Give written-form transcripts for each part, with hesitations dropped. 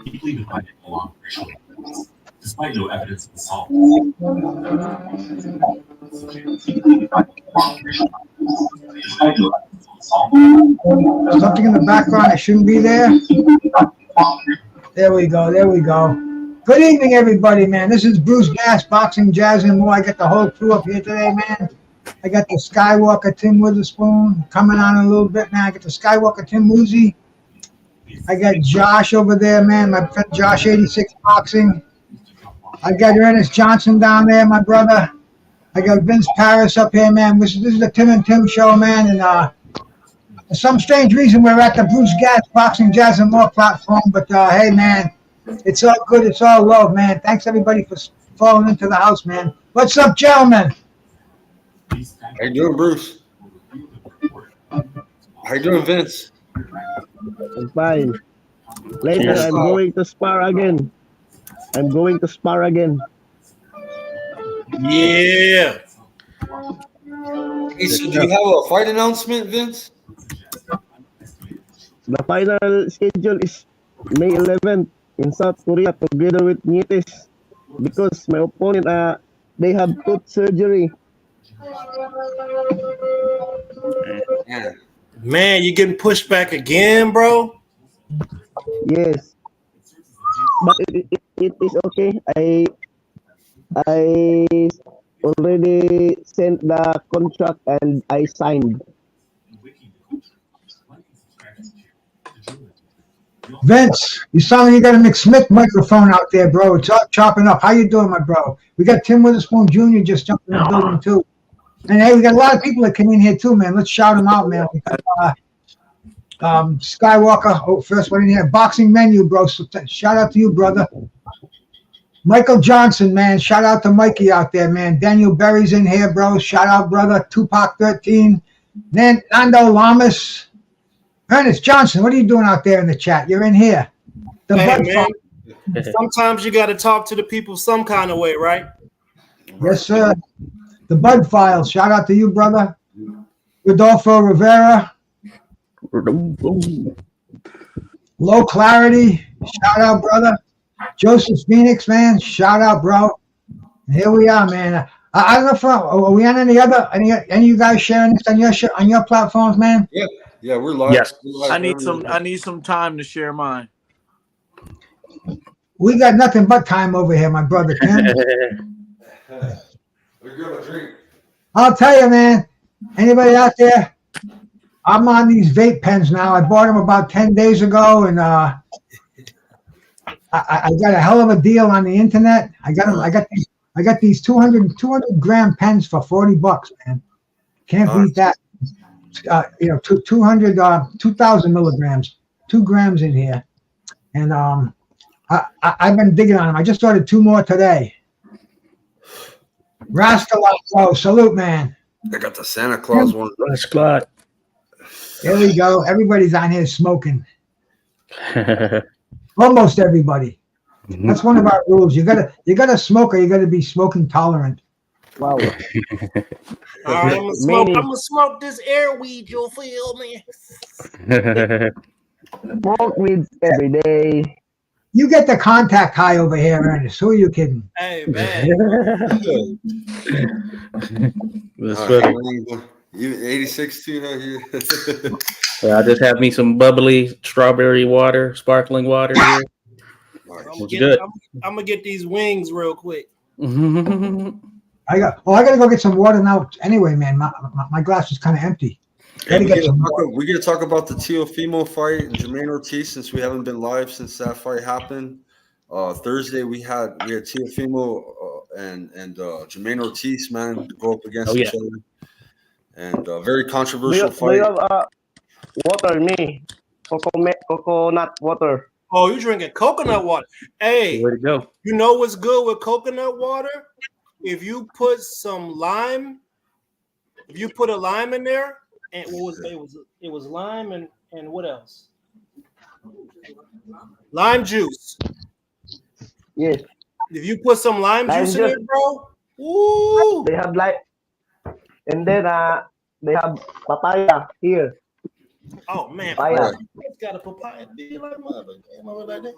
Deeply divided along racial lines, despite no evidence of assault. Something in the background that shouldn't be there. There we go. There we go. Good evening, everybody, man. This is Bruce Gas, Boxing, Jazz, and more. I got the whole crew up here today, man. I got the Skywalker Tim Witherspoon coming on a little bit now. I got the Skywalker Tim Woozy. I got Josh over there, man. My friend Josh 86 Boxing. I got Ernest Johnson down there, my brother. I got Vince Paris up here, man. This is the Tim and Tim show, man. And for some strange reason, we're at the Bruce Gas Boxing, Jazz, and more platform. But hey, man, it's all good. It's all love, man. Thanks everybody for falling into the house, man. What's up, gentlemen? How you doing, Bruce? How you doing, Vince? I'm fine. Later, I'm going to spar again. Yeah. Hey, so do you have a fight announcement, Vince? The final schedule is May 11th in South Korea together with Nietes because my opponent, they have tooth surgery. Yeah. Man, you getting pushed back again, bro? Yes, but it is okay. I already sent the contract and I signed. Vince, you sound like you got a McSmith microphone out there, bro. It's up, chopping up. How you doing, my bro? We got Tim Witherspoon Jr. just jumped in the building, too. And, hey, we got a lot of people that come in here, too, man. Let's shout them out, man. Skywalker, first one in here. Boxing Menu, bro. So shout out to you, brother. Michael Johnson, man. Shout out to Mikey out there, man. Daniel Berry's in here, bro. Shout out, brother. Tupac 13. Nando Lamas. Ernest Johnson, what are you doing out there in the chat? You're in here. Hey, man, sometimes you got to talk to the people some kind of way, right? Yes, sir. The Bud Files. Shout out to you, brother. Rodolfo Rivera. Low Clarity. Shout out, brother. Joseph Phoenix, man. Shout out, bro. And here we are, man. I don't know if are we on any of you guys sharing this on your platforms, man? Yeah. Yeah, we're live. Yes. We're live. I need some time to share mine. We got nothing but time over here, my brother Tim. I'll tell you, man. Anybody out there? I'm on these vape pens now. I bought them about 10 days ago, and I got a hell of a deal on the internet. I got these 200 gram pens for $40, man. Can't beat that. 2,000 milligrams, 2 grams in here, and I've been digging on them. I just ordered 2 more today. Rascalot, salute, man. I got the Santa Claus one. Rascalot. There we go. Everybody's on here smoking. Almost everybody. That's one of our rules. You gotta smoke, or you gotta be smoking tolerant. Wow. All right, I'm gonna smoke this air weed. You'll feel me. Smoke weed every day. You get the contact high over here, Ernest. Who are you kidding? Hey, man. That's funny. You 86 too, huh? I just have me some bubbly strawberry water, sparkling water here. I'm gonna get these wings real quick. I gotta go get some water now. Anyway, man, my glass is kind of empty. We're gonna talk about the Teofimo fight and Jermaine Ortiz since we haven't been live since that fight happened. Thursday we had Teofimo and Jermaine Ortiz, man, to go up against each other, and very controversial fight. Do you have water? Me, coconut water. Oh, you drinking coconut water? Hey, way to go! You know what's good with coconut water? If you put some lime, if you put a lime in there, and it was lime and what else? Lime juice. Yes. If you put some lime juice in it, bro, ooh. They have and then they have papaya here. Oh man, Papaya. it's got a papaya. Be like mother. Like that.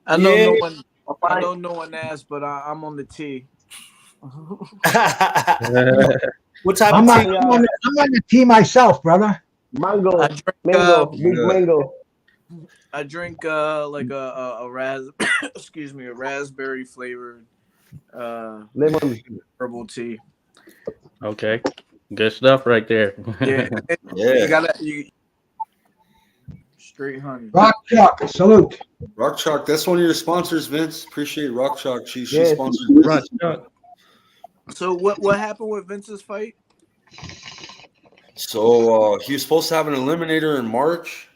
I know Yeah. no one. I Papaya. know no one asked, but I'm on the T. What type I'm of on, tea? I'm on the, I'm on the team myself, brother. Mango. I drink. Mango. Big Yeah. mango. I drink like a excuse me, a raspberry flavored Lemon. herbal tea. Okay. Good stuff right there. Yeah, Yeah. you gotta straight honey. Rock Chalk, salute. Rock Chalk, that's one of your sponsors, Vince. Appreciate Rock Chalk. She Yes. sponsors Right. this. So what happened with Vince's fight? So he was supposed to have an eliminator in March.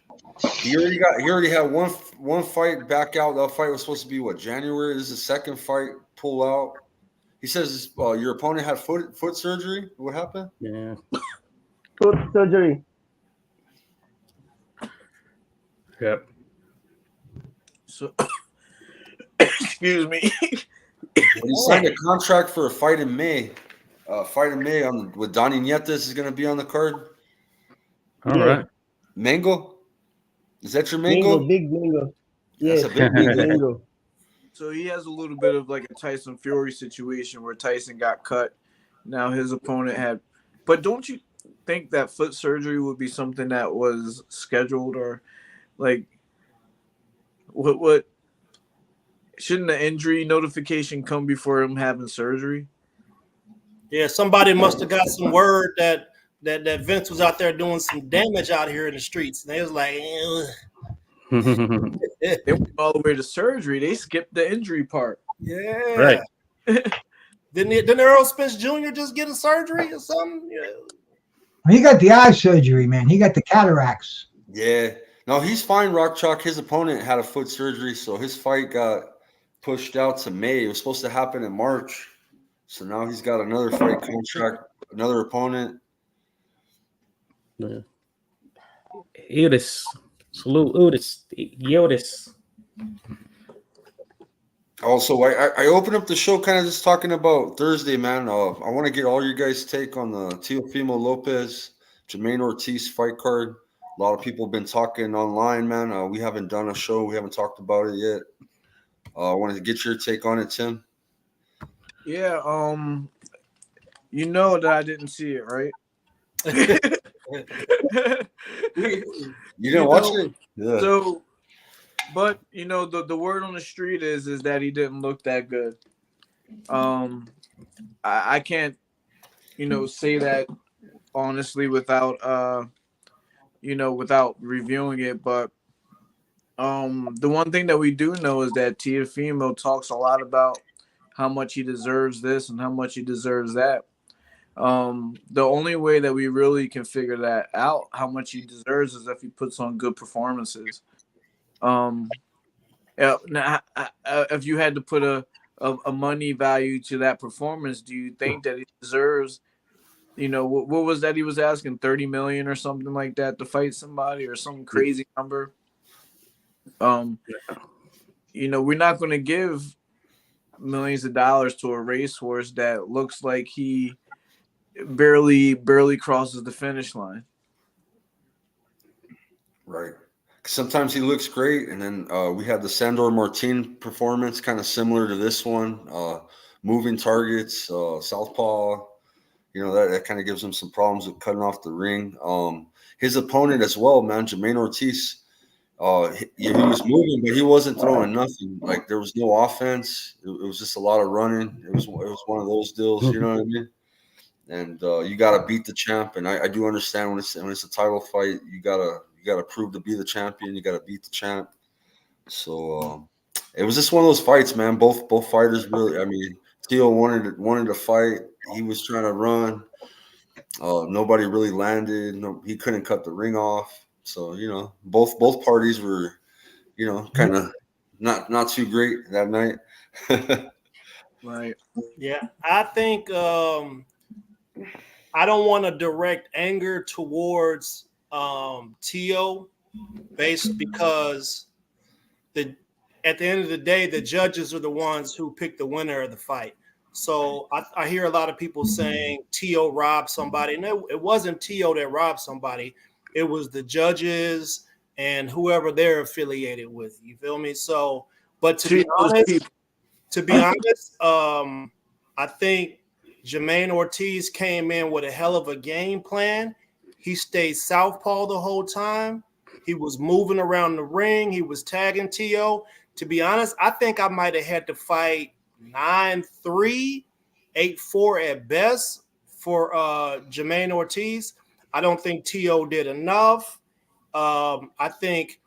He already had one fight back out. That fight was supposed to be January. This is the second fight pull out. He says your opponent had foot surgery. What happened? Yeah. Foot surgery. Yep. So excuse me. But he signed a contract for a fight in May. With Donnie Nietes is going to be on the card. All Yeah. right. Mango, is that your Mango. mango? Big mango. That's Yes. a big Big mango. mango. So he has a little bit of like a Tyson Fury situation where Tyson got cut. Now his opponent had, but don't you think that foot surgery would be something that was scheduled or like what shouldn't the injury notification come before him having surgery? Yeah, somebody must have got some word that Vince was out there doing some damage out here in the streets. And they was like, They went all the way to surgery. They skipped the injury part. yeah. Right. Didn't Earl Spence Jr. just get a surgery or something? Yeah. He got the eye surgery, man. He got the cataracts. Yeah. No, he's fine, Rock Chalk. His opponent had a foot surgery, so his fight got pushed out to May. It was supposed to happen in March. So now he's got another fight contract, another opponent. Yeah. Udis. Salute Udis. Yodis. Also, I opened up the show kind of just talking about Thursday, man. I want to get all your guys' take on the Teofimo Lopez, Jermaine Ortiz fight card. A lot of people have been talking online, man. We haven't done a show. We haven't talked about it yet. I wanted to get your take on it, Tim. Yeah, you know that I didn't see it, right? You didn't watch it? Yeah. So, but you know the word on the street is that he didn't look that good. I can't, say that honestly without without reviewing it. But the one thing that we do know is that Teofimo talks a lot about how much he deserves this and how much he deserves that. The only way that we really can figure that out, how much he deserves, is if he puts on good performances. Now, if you had to put a money value to that performance, do you think that he deserves, what was that he was asking, 30 million or something like that to fight somebody, or some crazy number? We're not going to give millions of dollars to a racehorse that looks like he barely crosses the finish line. Right. Sometimes he looks great, and then we had the Sandor Martin performance, kind of similar to this one. Moving targets, southpaw. That kind of gives him some problems with cutting off the ring. His opponent as well, man, Jermaine Ortiz. He was moving, but he wasn't throwing nothing. Like, there was no offense. It was just a lot of running. It was one of those deals. You know what I mean? And you got to beat the champ. And I do understand when it's a title fight, you gotta prove to be the champion. You got to beat the champ. So it was just one of those fights, man. Both fighters really. I mean, Theo wanted to fight. He was trying to run. Nobody really landed. No, he couldn't cut the ring off. So both parties were, kind of not too great that night. Right. Yeah, I think I don't want to direct anger towards Tio because at the end of the day, the judges are the ones who pick the winner of the fight. So I hear a lot of people saying Tio robbed somebody. No, it wasn't Tio that robbed somebody. It was the judges and whoever they're affiliated with. You feel me? So, but to be honest, I think Jermaine Ortiz came in with a hell of a game plan. He stayed southpaw the whole time. He was moving around the ring. He was tagging T.O. To be honest, I think I might have had to fight 9-3, 8-4 at best for Jermaine Ortiz. I don't think T.O. did enough. I think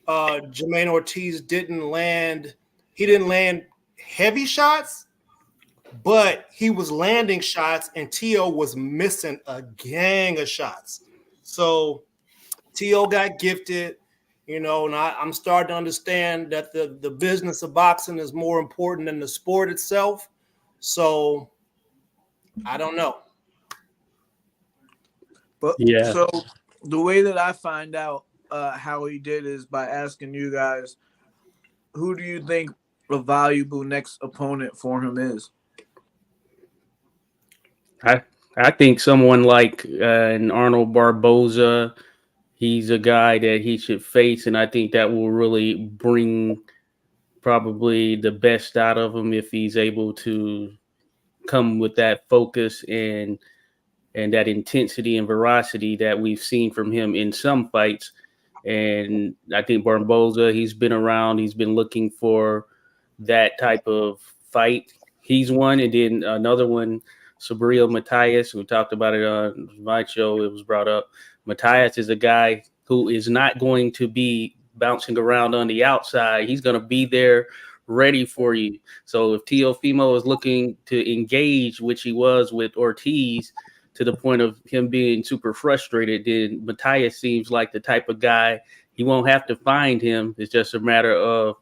Jermaine Ortiz didn't land heavy shots, but he was landing shots, and T.O. was missing a gang of shots. So T.O. got gifted, and I'm starting to understand that the business of boxing is more important than the sport itself. So I don't know. But Yeah. So the way that I find out how he did is by asking you guys, who do you think a valuable next opponent for him is? I think someone like an Arnold Barboza, he's a guy that he should face, and I think that will really bring probably the best out of him if he's able to come with that focus and that intensity and veracity that we've seen from him in some fights. And I think Barboza, he's been around, he's been looking for that type of fight. He's one, and then another one, Subriel Matias. We talked about it on my show. It was brought up. Matias is a guy who is not going to be bouncing around on the outside. He's going to be there ready for you. So if Teofimo is looking to engage, which he was with Ortiz, to the point of him being super frustrated, then Matias seems like the type of guy, he won't have to find him. It's just a matter of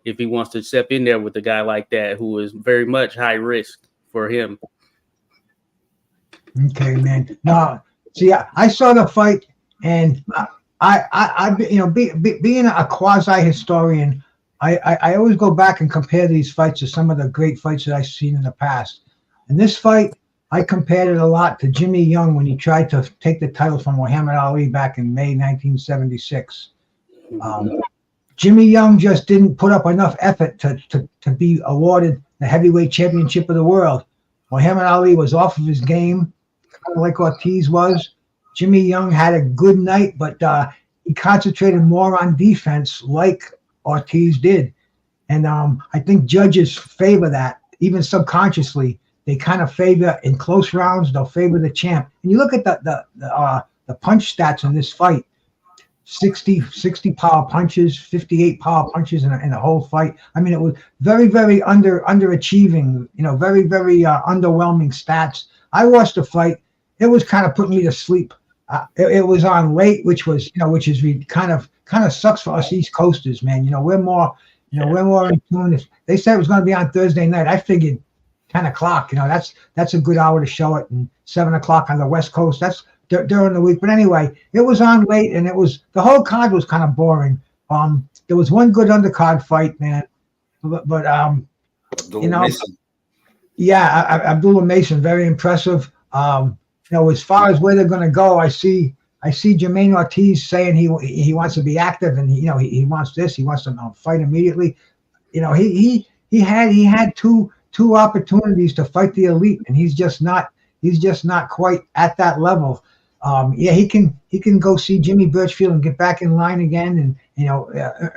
if he wants to step in there with a guy like that who is very much high risk for him. Okay, man. No, see, I saw the fight, and being a quasi historian, I always go back and compare these fights to some of the great fights that I've seen in the past. And this fight, I compared it a lot to Jimmy Young when he tried to take the title from Muhammad Ali back in May 1976. Jimmy Young just didn't put up enough effort to be awarded the heavyweight championship of the world. Muhammad Ali was off of his game, kind of like Ortiz was. Jimmy Young had a good night, but he concentrated more on defense like Ortiz did. And I think judges favor that, even subconsciously. They kind of favor, in close rounds, they'll favor the champ. And you look at the punch stats in this fight, 60 power punches, 58 power punches in the whole fight. I mean, it was very, very underachieving, very, very underwhelming stats. I watched the fight. It was kind of putting me to sleep. It was on late, which is kind of sucks for us East Coasters, man. We're more in tune. They said it was going to be on Thursday night. I figured 10 o'clock, that's a good hour to show it, and 7 o'clock on the West Coast, that's during the week. But anyway, it was on late, and the whole card was kind of boring. There was one good undercard fight, man, but Mason. Yeah, Abdullah Mason, very impressive. As far as where they're going to go, I see Jermaine Ortiz saying he wants to be active, and he wants this, he wants to fight immediately. He had two opportunities to fight the elite, and he's just not quite at that level. He can go see Jimmy Birchfield and get back in line again, and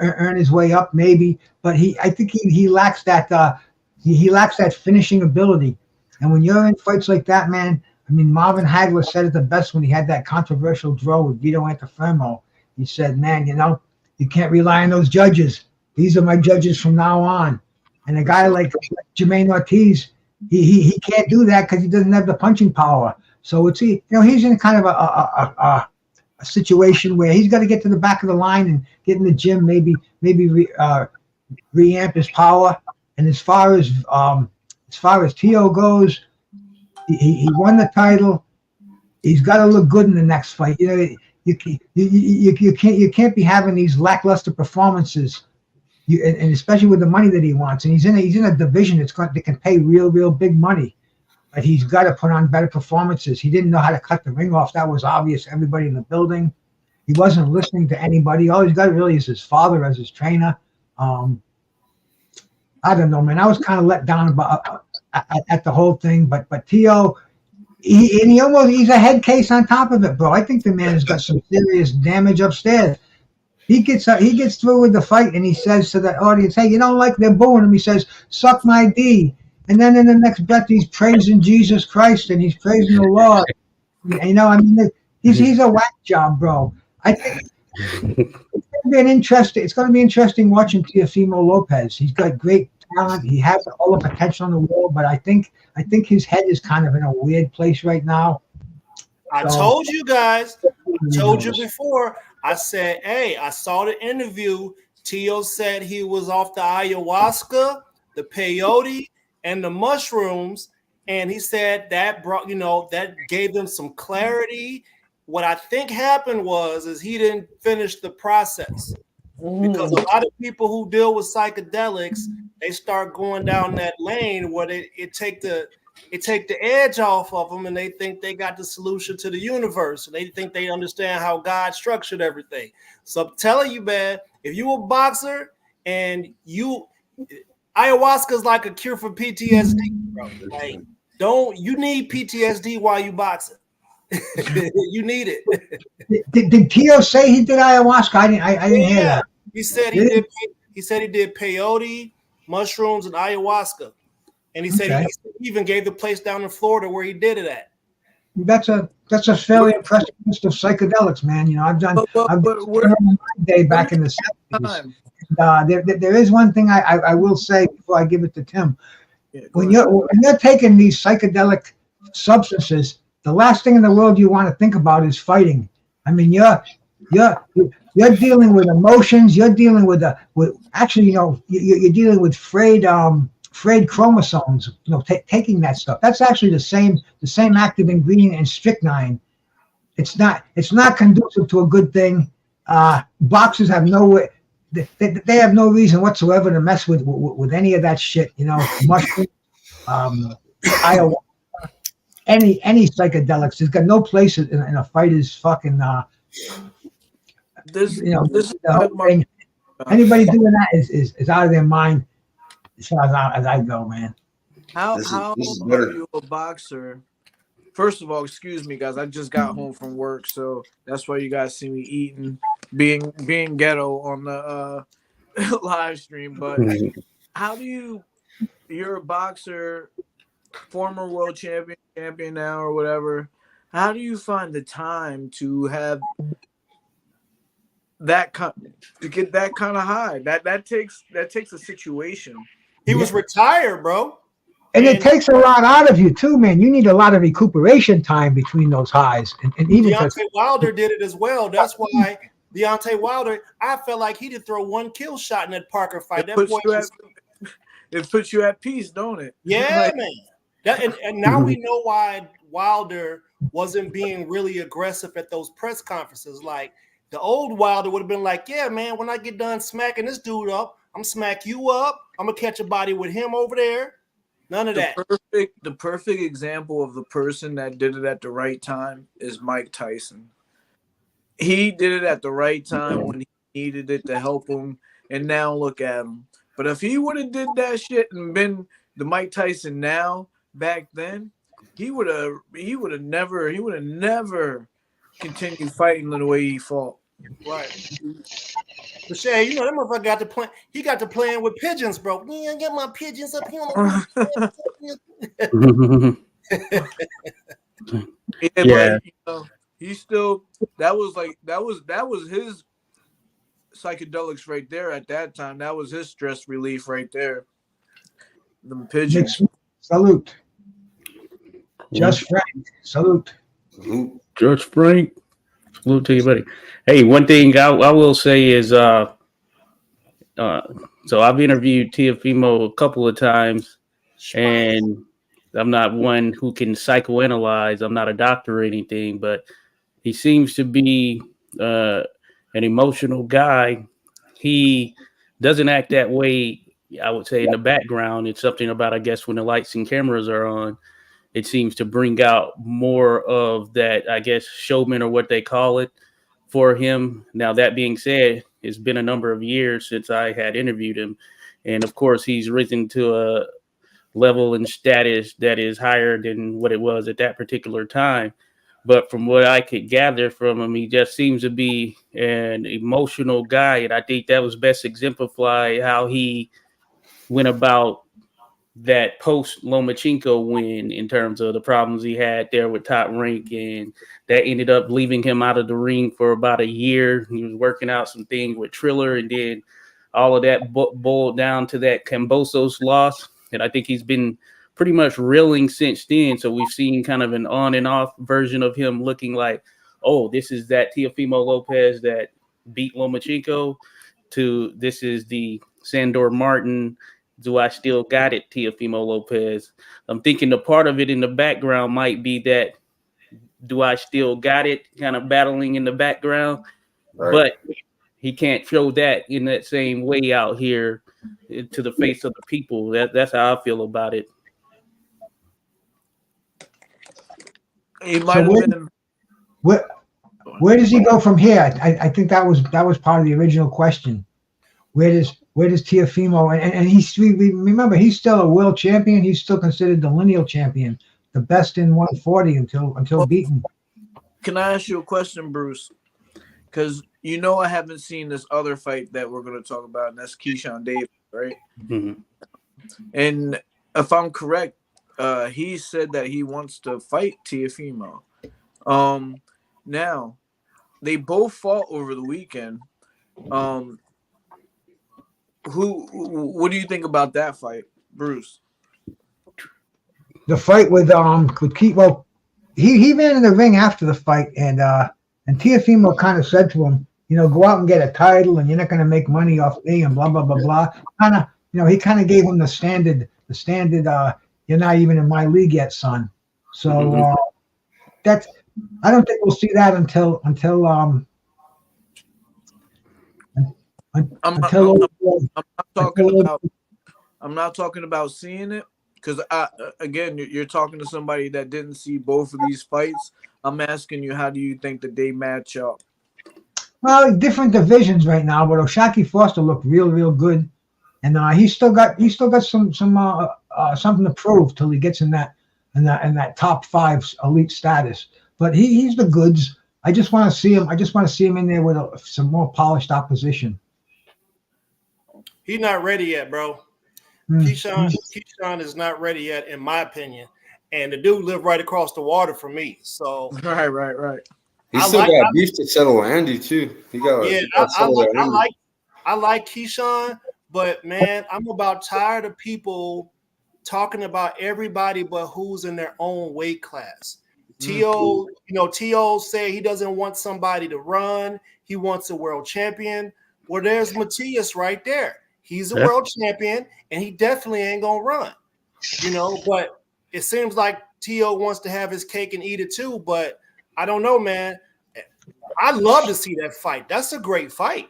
earn his way up maybe, but I think he lacks that he lacks that finishing ability. And when you're in fights like that, man, I mean, Marvin Hagler said it the best when he had that controversial draw with Vito Antuofermo. He said, man, you can't rely on those judges. These are my judges from now on. And a guy like Jermaine Ortiz, he can't do that because he doesn't have the punching power. So he's in kind of a situation where he's got to get to the back of the line and get in the gym, maybe reamp his power. And as far as T.O. goes, he won the title. He's got to look good in the next fight. You can't be having these lackluster performances. And especially with the money that he wants, and he's in a division that can pay real big money, but he's got to put on better performances. He didn't know how to cut the ring off. That was obvious. Everybody in the building, He wasn't listening to anybody. All he's got really is his father as his trainer. I don't know, man. I was kind of let down about at the whole thing, but Tio, he's a head case on top of it, bro. I think the man has got some serious damage upstairs. He gets through with the fight and he says to the audience, "Hey, you don't like they're booing him." He says, "Suck my D," and then in the next breath he's praising Jesus Christ and he's praising the Lord. You know, I mean, he's a whack job, bro. I think it's going to be interesting watching Teofimo Lopez. He's got great talent. He has all the potential in the world, but I think his head is kind of in a weird place right now. I told you guys. I told you before. I said, hey, I saw the interview. Tio said he was off the ayahuasca, the peyote, and the mushrooms. And he said that brought, that gave them some clarity. What I think happened is he didn't finish the process. Because a lot of people who deal with psychedelics, they start going down that lane where it take the edge off of them, and they think they got the solution to the universe. And they think they understand how God structured everything. So I'm telling you, man, if you a boxer and ayahuasca is like a cure for PTSD, bro. Like, you need PTSD while you boxing. You need it. Did Tio say he did ayahuasca? I didn't hear that. He said he did. He said he did peyote, mushrooms, and ayahuasca, and he said he even gave the place down in Florida where he did it at. That's a fairly impressive list of psychedelics, man. You know, I've done my day back in the 70s. There is one thing I will say before I give it to Tim. When you're taking these psychedelic substances, the last thing in the world you want to think about is fighting. I mean, you're dealing with emotions. You're dealing with you're dealing with frayed chromosomes. Taking that stuff. That's actually the same active ingredient in strychnine. It's not conducive to a good thing. Boxers have no way. They have no reason whatsoever to mess with any of that shit. Mushrooms, ayahuasca. Any psychedelics, it's got no place in a fighter's fucking. Anybody doing that is out of their mind, as far as I go, man. How are you a boxer? First of all, excuse me, guys. I just got home from work, so that's why you guys see me eating, being ghetto on the live stream. But how do you're a boxer, former world champion now or whatever. How do you find the time to have to get that kind of high? That takes a situation. He was retired, bro. And it takes a lot out of you too, man. You need a lot of recuperation time between those highs. And even Deontay Wilder did it as well. That's why Deontay Wilder, I felt like he did throw one kill shot in that Parker fight. It puts you at peace, don't it? Yeah, man. And now we know why Wilder wasn't being really aggressive at those press conferences. Like the old Wilder would have been like, yeah, man, when I get done smacking this dude up, I'm smack you up. I'm gonna catch a body with him over there. None of that. The perfect example of the person that did it at the right time is Mike Tyson. He did it at the right time when he needed it to help him, and now look at him. But if he would have did that shit and been the Mike Tyson now back then, he would have never continued fighting the way he fought. Right. But Shay, that motherfucker got to play. He got to playing with pigeons, bro. Yeah, get my pigeons up here. Yeah. But, he still that was his psychedelics right there at that time. That was his stress relief right there. The pigeons. Salute. Just Frank. Salute. George Frank. Salute to you, buddy. Hey, one thing I will say is so I've interviewed Teofimo a couple of times, and I'm not one who can psychoanalyze. I'm not a doctor or anything, but he seems to be an emotional guy. He doesn't act that way, I would say, in the background. It's something about, I guess, when the lights and cameras are on, it seems to bring out more of that, I guess, showman or what they call it. for him. Now, that being said, it's been a number of years since I had interviewed him. And of course, he's risen to a level and status that is higher than what it was at that particular time. But from what I could gather from him, he just seems to be an emotional guy. And I think that was best exemplified how he went about that post Lomachenko win in terms of the problems he had there with Top Rank, and that ended up leaving him out of the ring for about a year. He was working out some things with Triller, and then all of that boiled down to that Kambosos loss. And I think he's been pretty much reeling since then. So we've seen kind of an on and off version of him looking like, oh, this is that Teofimo Lopez that beat Lomachenko, to this is the Sandor Martin, do I still got it, Teofimo Lopez. I'm thinking the part of it in the background might be that do I still got it kind of battling in the background. Right. But he can't show that in that same way out here to the face of the people. That's how I feel about it. He might have been. Where does he go from here? I think that was part of the original question. Where does Teofimo, and remember, he's still a world champion. He's still considered the lineal champion, the best in 140 until beaten. Can I ask you a question, Bruce? Because you know I haven't seen this other fight that we're going to talk about, and that's Keyshawn Davis, right? Mm-hmm. And if I'm correct, he said that he wants to fight Teofimo. Now, they both fought over the weekend. What do you think about that fight, Bruce? The fight with Keith, well, he ran in the ring after the fight, and Teofimo kind of said to him, go out and get a title, and you're not going to make money off me, and blah blah blah blah. He kind of gave him the standard. You're not even in my league yet, son. So that's. I don't think we'll see that until I'm not talking about seeing it, because again, you're talking to somebody that didn't see both of these fights. I'm asking you, how do you think that they match up? Well, different divisions right now, but O'Shaquie Foster looked real good, and he's still got some something to prove till he gets in that top 5 elite status. But he's the goods. I just want to see him. I just want to see him in there with some more polished opposition. He's not ready yet, bro. Keyshawn is not ready yet, in my opinion. And the dude lived right across the water from me. So right. He still got beef to settle Andy too. I like Keyshawn, but man, I'm about tired of people talking about everybody but who's in their own weight class. T.O., T.O. say he doesn't want somebody to run. He wants a world champion. Well, there's Matias right there. He's a world champion, and he definitely ain't going to run. But it seems like T.O. wants to have his cake and eat it too, but I don't know, man. I'd love to see that fight. That's a great fight.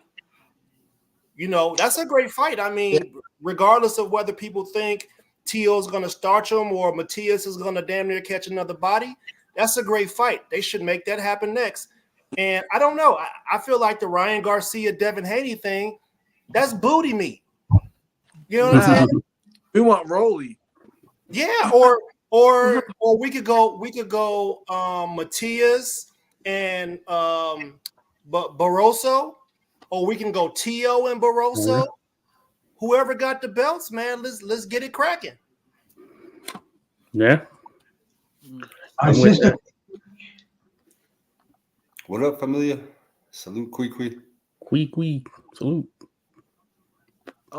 That's a great fight. I mean, regardless of whether people think T.O. is going to starch him or Matias is going to damn near catch another body, that's a great fight. They should make that happen next. And I don't know. I feel like the Ryan Garcia, Devin Haney thing, that's booty meat. You know what I'm saying? We want Rolly. Yeah, or we could go Matias and Barroso, or we can go T.O. and Barroso. Mm-hmm. Whoever got the belts, man, let's get it cracking. Yeah. What up, familia? Salute, Kui. Salute.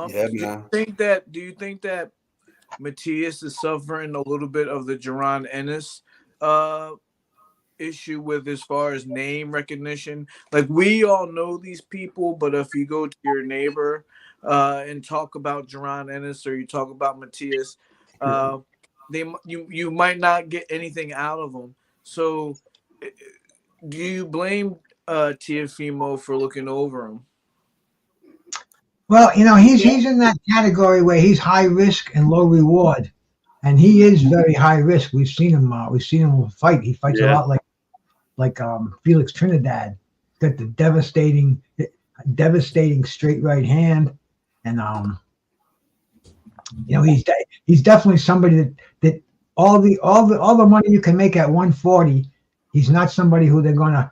Yeah, man. Do you think that Matias is suffering a little bit of the Jaron Ennis issue with as far as name recognition? Like, we all know these people, but if you go to your neighbor and talk about Jaron Ennis or you talk about Matias, you might not get anything out of them. So do you blame Teofimo for looking over him? Well, he's in that category where he's high risk and low reward, and he is very high risk. We've seen him fight. He fights a lot like Felix Trinidad. got the devastating straight right hand, and he's definitely somebody that all the money you can make at 140, he's not somebody who they're gonna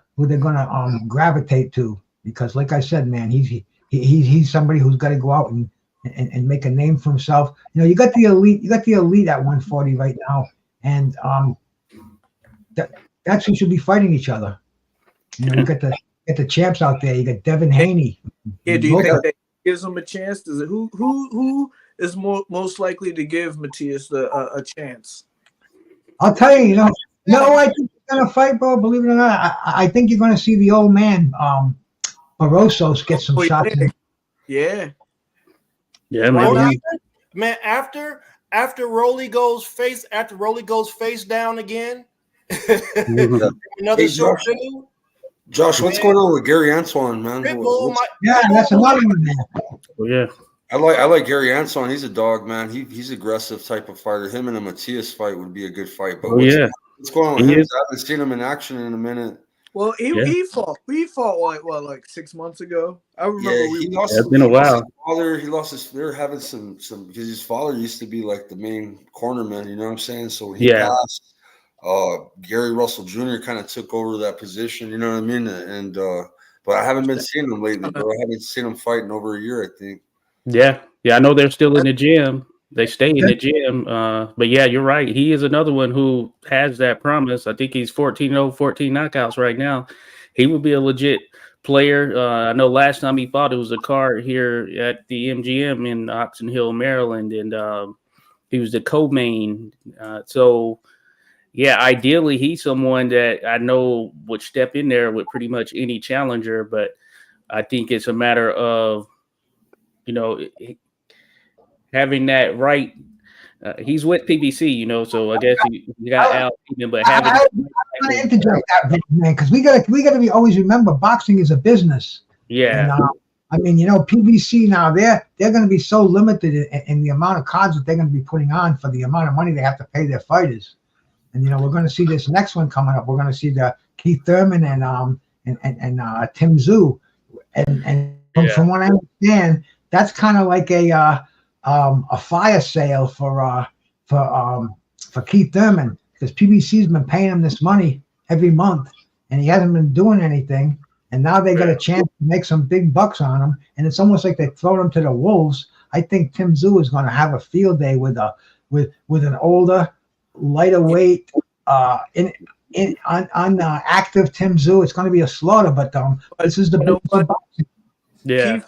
gravitate to, because like I said, man, he's somebody who's got to go out and make a name for himself. You got the elite at 140 right now, and that's who should be fighting each other. You got the champs out there. You got Devin Haney. Yeah, do you think that gives him a chance? Does it who is most likely to give Matias a chance? I'll tell you, I think he's gonna fight, bro. Believe it or not, I think you're gonna see the old man, Barrosos, get some shots. Yeah. Yeah, maybe. Man, after Rolly goes face down again, another short video. Josh, what's going on with Gary Antoine, man? Yeah, that's another one, man. Well, yeah. I like Gary Antoine. He's a dog, man. He's aggressive type of fighter. Him and a Matias fight would be a good fight. But what's going on with him? I haven't seen him in action in a minute. Well, he fought like 6 months ago. I remember it's been a while. He lost his. They were having some because his father used to be like the main cornerman. You know what I'm saying? So he passed. Gary Russell Jr. kind of took over that position. You know what I mean? And but I haven't been seeing him lately, bro. I haven't seen him fight in over a year, I think. Yeah. I know they're still in the gym. They stay in the gym. But yeah, you're right. He is another one who has that promise. I think he's 14-0, 14 knockouts right now. He would be a legit player. I know last time he fought, it was a card here at the MGM in Oxon Hill, Maryland, and he was the co-main. So yeah, ideally he's someone that I know would step in there with pretty much any challenger, but I think it's a matter of having that right. He's with PBC, so I guess you got Al, but having. I'm gonna interject that, man, because we gotta be always remember boxing is a business. Yeah. And, PBC now they're gonna be so limited in the amount of cards that they're gonna be putting on for the amount of money they have to pay their fighters. And we're gonna see this next one coming up. We're gonna see the Keith Thurman and Tim Tszyu, and from what I understand, that's kind of like a fire sale for Keith Thurman, because PBC's been paying him this money every month and he hasn't been doing anything, and now they got a chance to make some big bucks on him, and it's almost like they throw him to the wolves. I think Tim Tszyu is going to have a field day with an older, lighter weight on active Tim Tszyu. It's going to be a slaughter, but this is the big boxing. Yeah,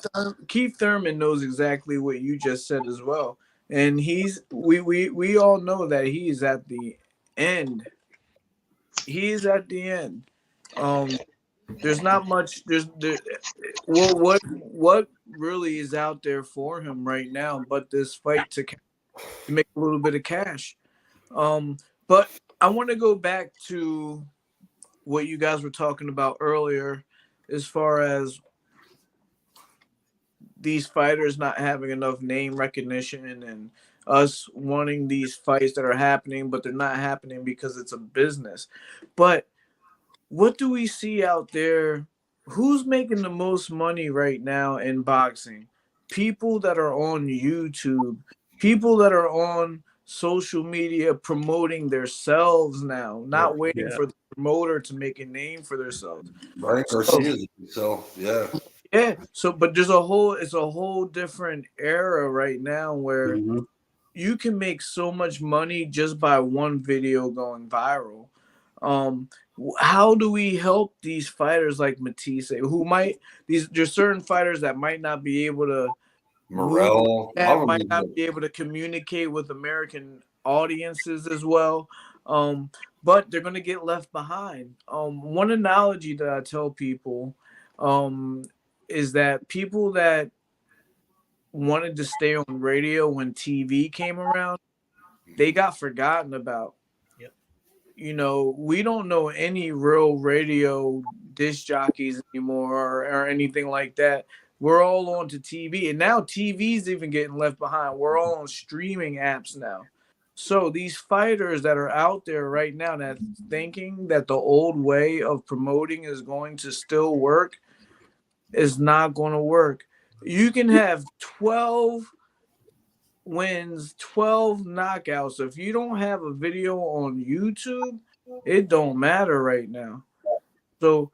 Keith Thurman knows exactly what you just said as well, and we all know that he's at the end. He's at the end. There's not much. What really is out there for him right now, but this fight to make a little bit of cash. But I want to go back to what you guys were talking about earlier, as far as these fighters not having enough name recognition and us wanting these fights that are happening, but they're not happening because it's a business. But what do we see out there? Who's making the most money right now in boxing? People that are on YouTube, people that are on social media promoting themselves now, not waiting for the promoter to make a name for themselves. Right, so yeah. Yeah. So, but it's a whole different era right now where you can make so much money just by one video going viral. How do we help these fighters like Matisse, there's certain fighters that might not be able to might not be able to communicate with American audiences as well. But they're going to get left behind. One analogy that I tell people, is that people that wanted to stay on radio when TV came around, they got forgotten about. Yep. We don't know any real radio disc jockeys anymore or anything like that. We're all on to TV, and now TV's even getting left behind. We're all on streaming apps now. So these fighters that are out there right now that thinking that the old way of promoting is going to still work is not going to work. You can have 12 wins, 12 knockouts. If you don't have a video on YouTube, it don't matter right now. So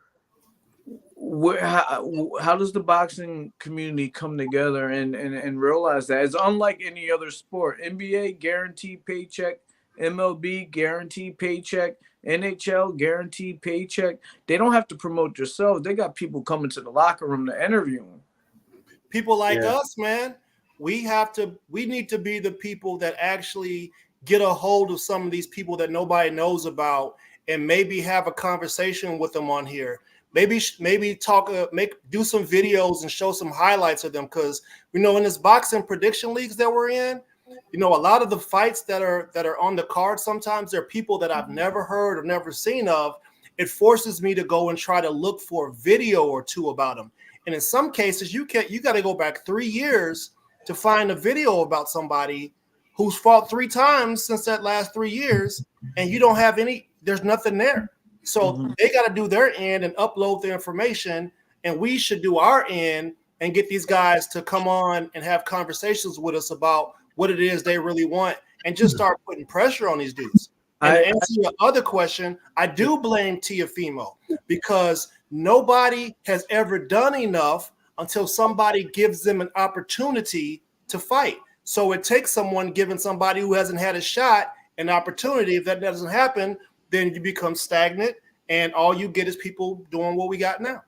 how does the boxing community come together and realize that it's unlike any other sport? NBA guaranteed paycheck, MLB guaranteed paycheck, NHL guaranteed paycheck. They don't have to promote themselves. They got people coming to the locker room to interview them. People like us, man, we need to be the people that actually get a hold of some of these people that nobody knows about and maybe have a conversation with them on here. Maybe talk, do some videos and show some highlights of them, because in this boxing prediction leagues that we're in, a lot of the fights that are on the card, sometimes they're people that I've never heard or never seen of. It forces me to go and try to look for a video or two about them. And in some cases, you got to go back 3 years to find a video about somebody who's fought 3 times since that last 3 years, and you don't have there's nothing there. So they got to do their end and upload the information, and we should do our end and get these guys to come on and have conversations with us about what it is they really want, and just start putting pressure on these dudes. And to answer your other question, I do blame Teofimo, because nobody has ever done enough until somebody gives them an opportunity to fight. So it takes someone giving somebody who hasn't had a shot an opportunity. If that doesn't happen, then you become stagnant, and all you get is people doing what we got now.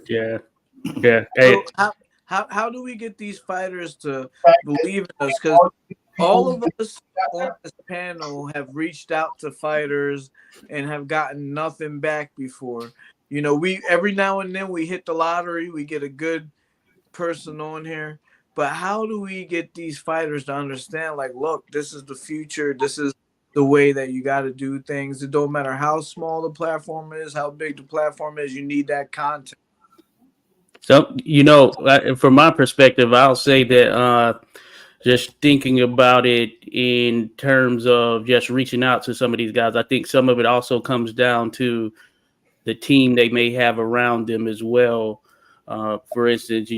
Yeah. So how do we get these fighters to believe in us? Because all of us on this panel have reached out to fighters and have gotten nothing back before. We every now and then we hit the lottery, we get a good person on here. But how do we get these fighters to understand, like, look, this is the future, this is the way that you got to do things? It don't matter how small the platform is, how big the platform is, you need that content. So, from my perspective, I'll say that just thinking about it in terms of just reaching out to some of these guys, I think some of it also comes down to the team they may have around them as well. For instance,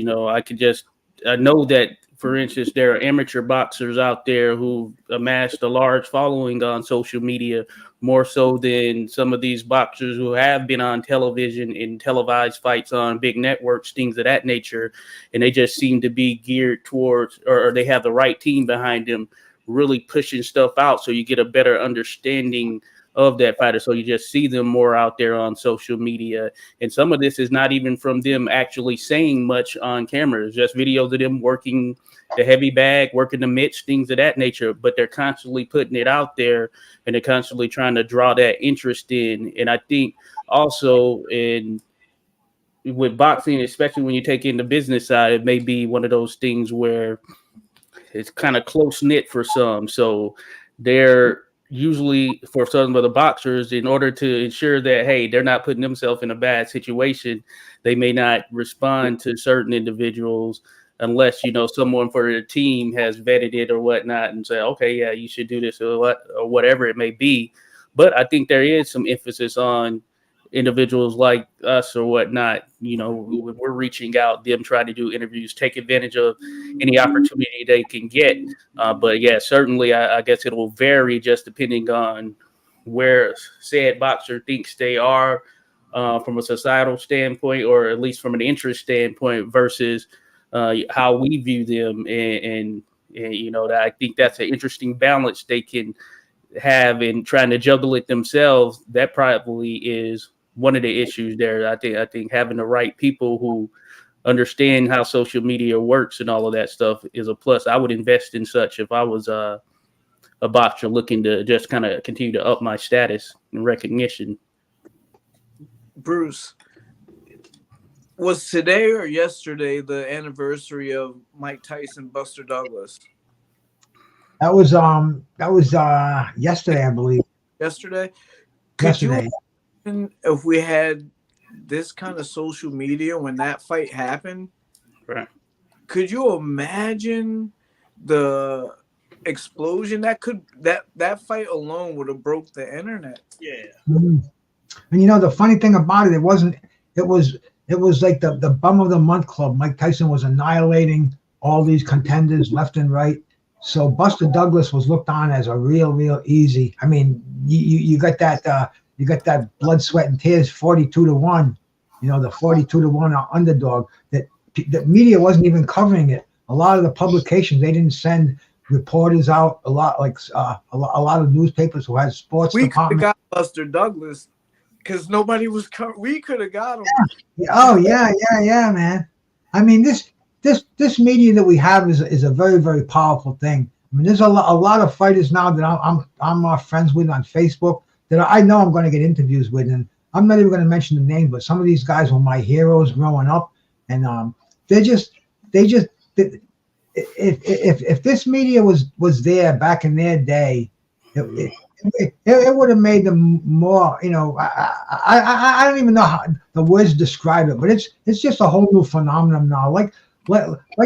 I know that, for instance, there are amateur boxers out there who amassed a large following on social media, more so than some of these boxers who have been on television in televised fights on big networks, things of that nature. And they just seem to be geared towards, or they have the right team behind them, really pushing stuff out, so you get a better understanding of that fighter. So you just see them more out there on social media. And some of this is not even from them actually saying much on camera. It's just videos of them working the heavy bag, working the mitts, things of that nature. But they're constantly putting it out there, and they're constantly trying to draw that interest in. And I think also with boxing, especially when you take in the business side, it may be one of those things where it's kind of close knit for some. So they're usually, for some of the boxers, in order to ensure that, hey, they're not putting themselves in a bad situation, they may not respond to certain individuals unless, someone for their team has vetted it or whatnot and say, okay, yeah, you should do this or whatever it may be. But I think there is some emphasis on individuals like us or whatnot, when we're reaching out, them trying to do interviews, take advantage of any opportunity they can get. But yeah, certainly, I guess it will vary just depending on where said boxer thinks they are from a societal standpoint, or at least from an interest standpoint, versus how we view them. And that I think that's an interesting balance they can have in trying to juggle it themselves. That probably is one of the issues there. I think having the right people who understand how social media works and all of that stuff is a plus. I would invest in such if I was a boxer looking to just kind of continue to up my status and recognition. Bruce, was today or yesterday the anniversary of Mike Tyson, Buster Douglas? That was yesterday, I believe. Yesterday? Yesterday. If we had this kind of social media when that fight happened, right? Could you imagine the explosion that fight alone would have broke the internet. Yeah. Mhm. And you know the funny thing about it, it wasn't. It was like the bum of the month club. Mike Tyson was annihilating all these contenders left and right. So Buster Douglas was looked on as a real easy. I mean, you got that blood, sweat, and tears 42-1. You know, the 42-1 underdog. That the media wasn't even covering it. A lot of the publications, they didn't send reporters out. A lot of newspapers who had sports We could have departments. got Buster Douglas because nobody was. We could have got him. Oh yeah, man. I mean, this media that we have is a very powerful thing. I mean, there's a lot of fighters now that I'm friends with on Facebook that I know I'm going to get interviews with, and I'm not even going to mention the name, but some of these guys were my heroes growing up, and if this media was there back in their day, it would have made them more. You know, I don't even know how the words to describe it, but it's just a whole new phenomenon now. Like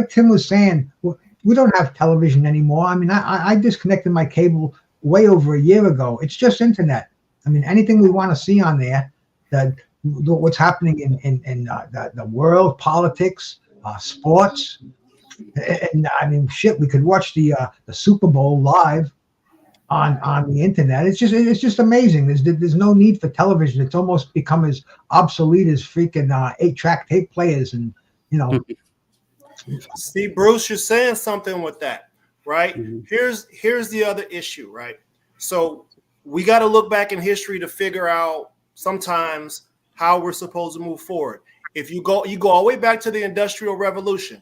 Tim was saying, we don't have television anymore. I mean, I disconnected my cable way over a year ago. It's just internet. I mean, anything we want to see on there, what's happening in the world, politics, sports, and I mean, shit, we could watch the Super Bowl live on the internet. It's just amazing. There's no need for television. It's almost become as obsolete as freaking 8-track tape players, and you know. See, Bruce, you're saying something with that, right? Mm-hmm. Here's the other issue, right? So we got to look back in history to figure out sometimes how we're supposed to move forward. If you go all the way back to the Industrial Revolution,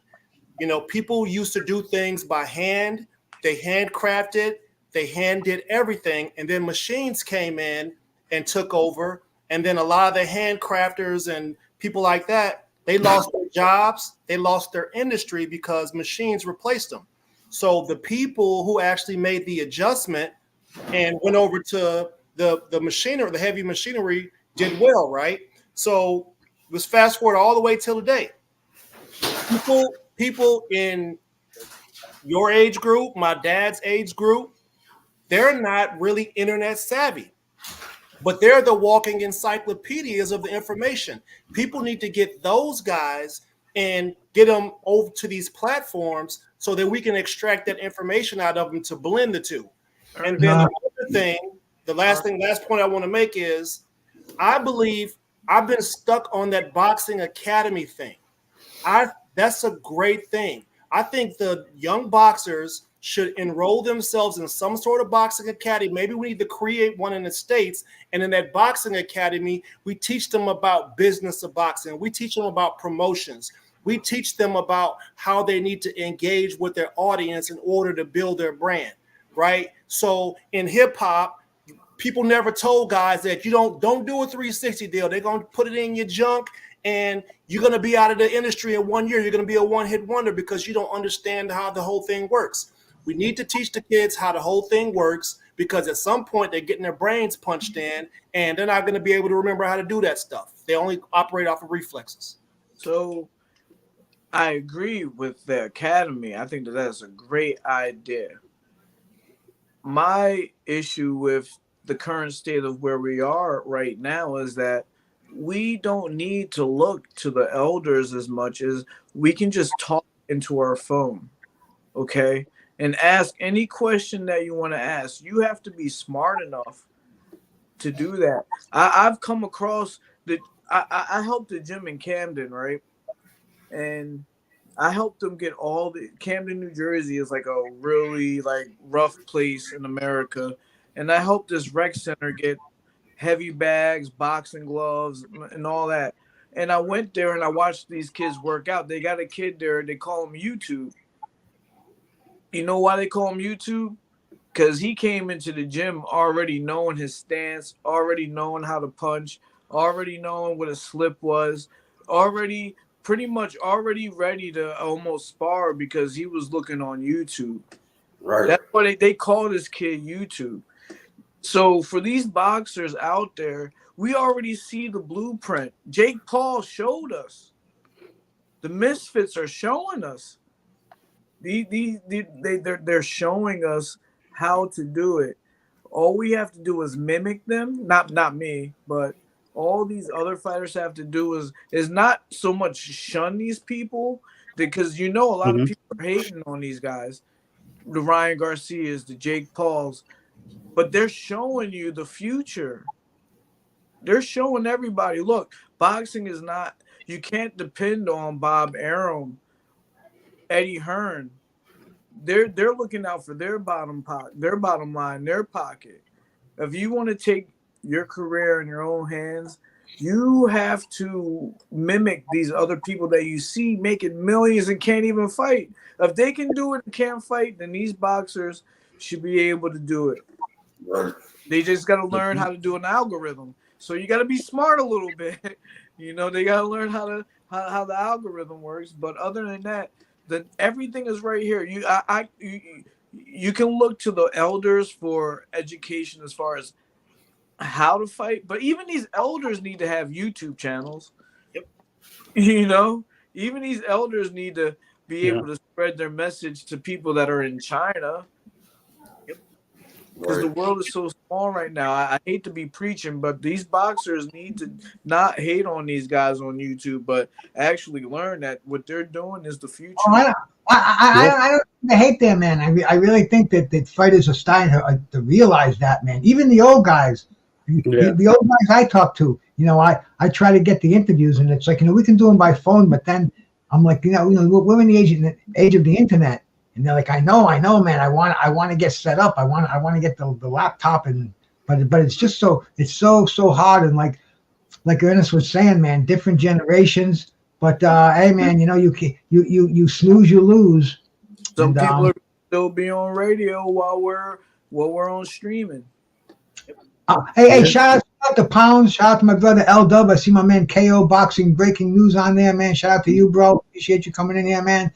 you know, people used to do things by hand. They handcrafted, they hand did everything, and then machines came in and took over. And then a lot of the handcrafters and people like that, they lost their jobs, they lost their industry because machines replaced them. So the people who actually made the adjustment and went over to the machinery, the heavy machinery, did well, right? So let's fast forward all the way till today. People in your age group, my dad's age group, they're not really internet savvy, but they're the walking encyclopedias of the information. People need to get those guys and get them over to these platforms so that we can extract that information out of them to blend the two. And then the other thing, the last point I want to make is I believe I've been stuck on that boxing academy thing. That's a great thing. I think the young boxers should enroll themselves in some sort of boxing academy. Maybe we need to create one in the States. And in that boxing academy, we teach them about business of boxing. We teach them about promotions. We teach them about how they need to engage with their audience in order to build their brand, right? So in hip hop, people never told guys that you don't do a 360 deal. They're going to put it in your junk and you're going to be out of the industry in 1 year. You're going to be a one-hit wonder because you don't understand how the whole thing works. We need to teach the kids how the whole thing works because at some point they're getting their brains punched in and they're not going to be able to remember how to do that stuff. They only operate off of reflexes. So I agree with the academy. I think that's a great idea. My issue with the current state of where we are right now is that we don't need to look to the elders as much as we can just talk into our phone, okay? And ask any question that you want to ask. You have to be smart enough to do that. I've come across I helped the gym in Camden, right? And I helped them get Camden, New Jersey is like a really like rough place in America. And I helped this rec center get heavy bags, boxing gloves, and all that. And I went there and I watched these kids work out. They got a kid there. They call him YouTube. You know why they call him YouTube? Because he came into the gym already knowing his stance, already knowing how to punch, already knowing what a slip was, pretty much already ready to almost spar because he was looking on YouTube. Right. That's why they call this kid YouTube. So for these boxers out there, we already see the blueprint. Jake Paul showed us. The Misfits are showing us. They're showing us how to do it. All we have to do is mimic them. Not me, but all these other fighters have to do is not so much shun these people, because a lot of Mhm. people are hating on these guys, the Ryan Garcias, the Jake Pauls, but they're showing you the future. They're showing everybody, look, boxing is not. You can't depend on Bob Arum, Eddie Hearn. They're looking out for their bottom line, their pocket. If you want to take your career in your own hands, you have to mimic these other people that you see making millions and can't even fight. If they can do it and can't fight, then these boxers should be able to do it. Right. They just got to learn how to do an algorithm. So you got to be smart a little bit. They got to learn how the algorithm works. But other than that, then everything is right here. You can look to the elders for education as far as how to fight, but even these elders need to have YouTube channels. Yep. Even these elders need to be able to spread their message to people that are in China. Because the world is so small right now. I hate to be preaching, but these boxers need to not hate on these guys on YouTube, but actually learn that what they're doing is the future. Oh, I don't hate them, man. I really think that fighters are starting to realize that, man. Even the old guys, the old guys I talk to, I try to get the interviews, and it's like, we can do them by phone, but then I'm like, we're in the age of the internet. And they're like, I know, man. I want to get set up. I want to get the laptop, but it's just so hard. And like Ernest was saying, man, different generations. But hey, man, you snooze, you lose. Some people are still be on radio while we're on streaming. Hey, shout out to Pounds. Shout out to my brother L Dub. I see my man KO Boxing breaking news on there, man. Shout out to you, bro. Appreciate you coming in here, man.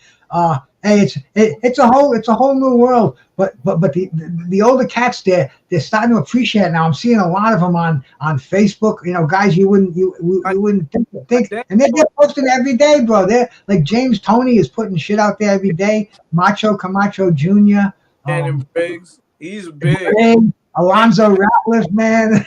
Hey, it's a whole new world. But the older cats, they're starting to appreciate it now. I'm seeing a lot of them on Facebook. Guys you wouldn't think, and they're posting every day, bro. They're like James Toney is putting shit out there every day. Macho Camacho Jr. And Briggs, he's big. Alonzo Ratliff, man.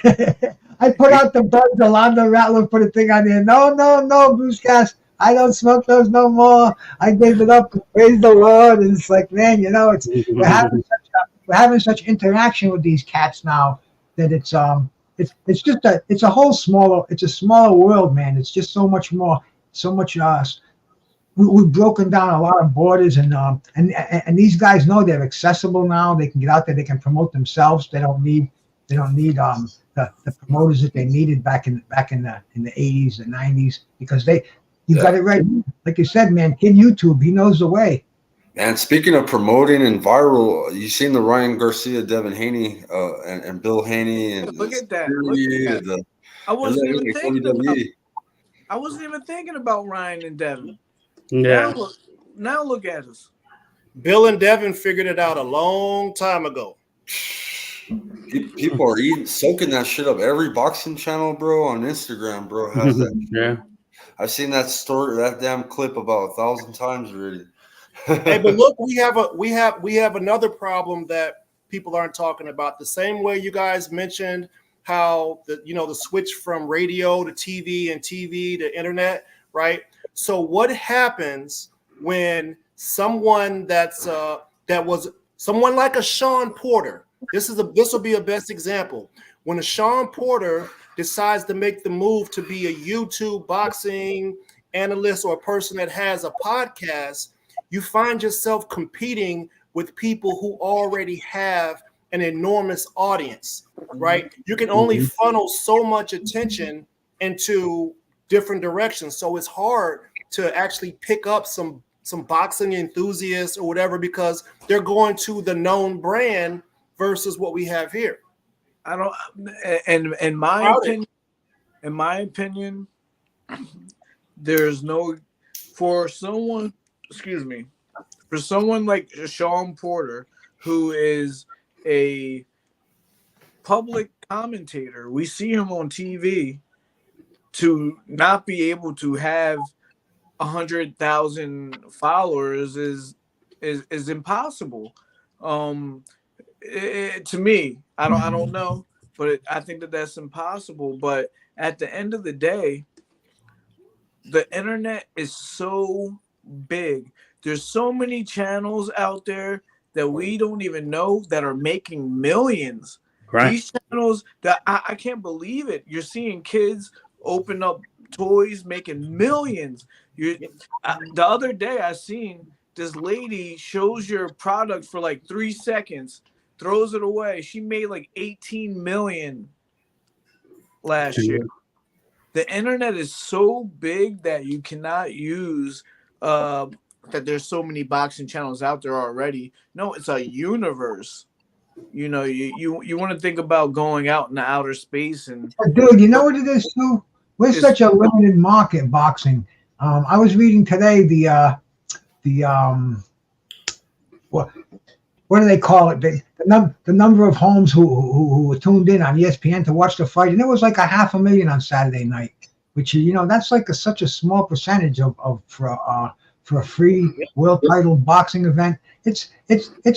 I put out the bugs. Alonzo Ratliff put a thing on there. No, Bruce Gas. I don't smoke those no more. I gave it up. Praise the Lord. And it's like, man, we're having such interaction with these cats now that it's a smaller world, man. It's just so much more, we've broken down a lot of borders, and these guys know they're accessible now. They can get out there. They can promote themselves. They don't need the promoters that they needed back in the 80s and 90s, because you got it right. Like you said, man, kid YouTube, he knows the way. And speaking of promoting and viral, you seen the Ryan Garcia, Devin Haney, and Bill Haney, and look at that. I wasn't even thinking about Ryan and Devin. Yeah. Now look at us. Bill and Devin figured it out a long time ago. People are soaking that shit up. Every boxing channel, bro, on Instagram, bro, has that. Yeah. I've seen that story, that damn clip about 1,000 times already. Hey, but look, we have another problem that people aren't talking about. The same way you guys mentioned how the switch from radio to TV and TV to internet, right? So what happens when someone that was someone like a Sean Porter? This will be a best example. When a Sean Porter decides to make the move to be a YouTube boxing analyst or a person that has a podcast, you find yourself competing with people who already have an enormous audience, right? You can only funnel so much attention into different directions. So it's hard to actually pick up some boxing enthusiasts or whatever, because they're going to the known brand versus what we have here. I don't, and in my opinion, there's no, for someone like Sean Porter, who is a public commentator, we see him on TV, to not be able to have 100,000 followers is is impossible. To me, I don't know, but I think that that's impossible. But at the end of the day, the internet is so big. There's so many channels out there that we don't even know that are making millions. Right. These channels that I can't believe it. You're seeing kids open up toys making millions. The other day I seen this lady shows your product for like 3 seconds, throws it away. She made like 18 million last year. The internet is so big that you cannot use that there's so many boxing channels out there already. No, it's a universe. You know, you want to think about going out in the outer space and Dude, you know what it is too? We're such a limited market, boxing. I was reading today what do they call it? The number of homes who were tuned in on ESPN to watch the fight, and it was like 500,000 on Saturday night, which that's like such a small percentage for a free world title boxing event. It's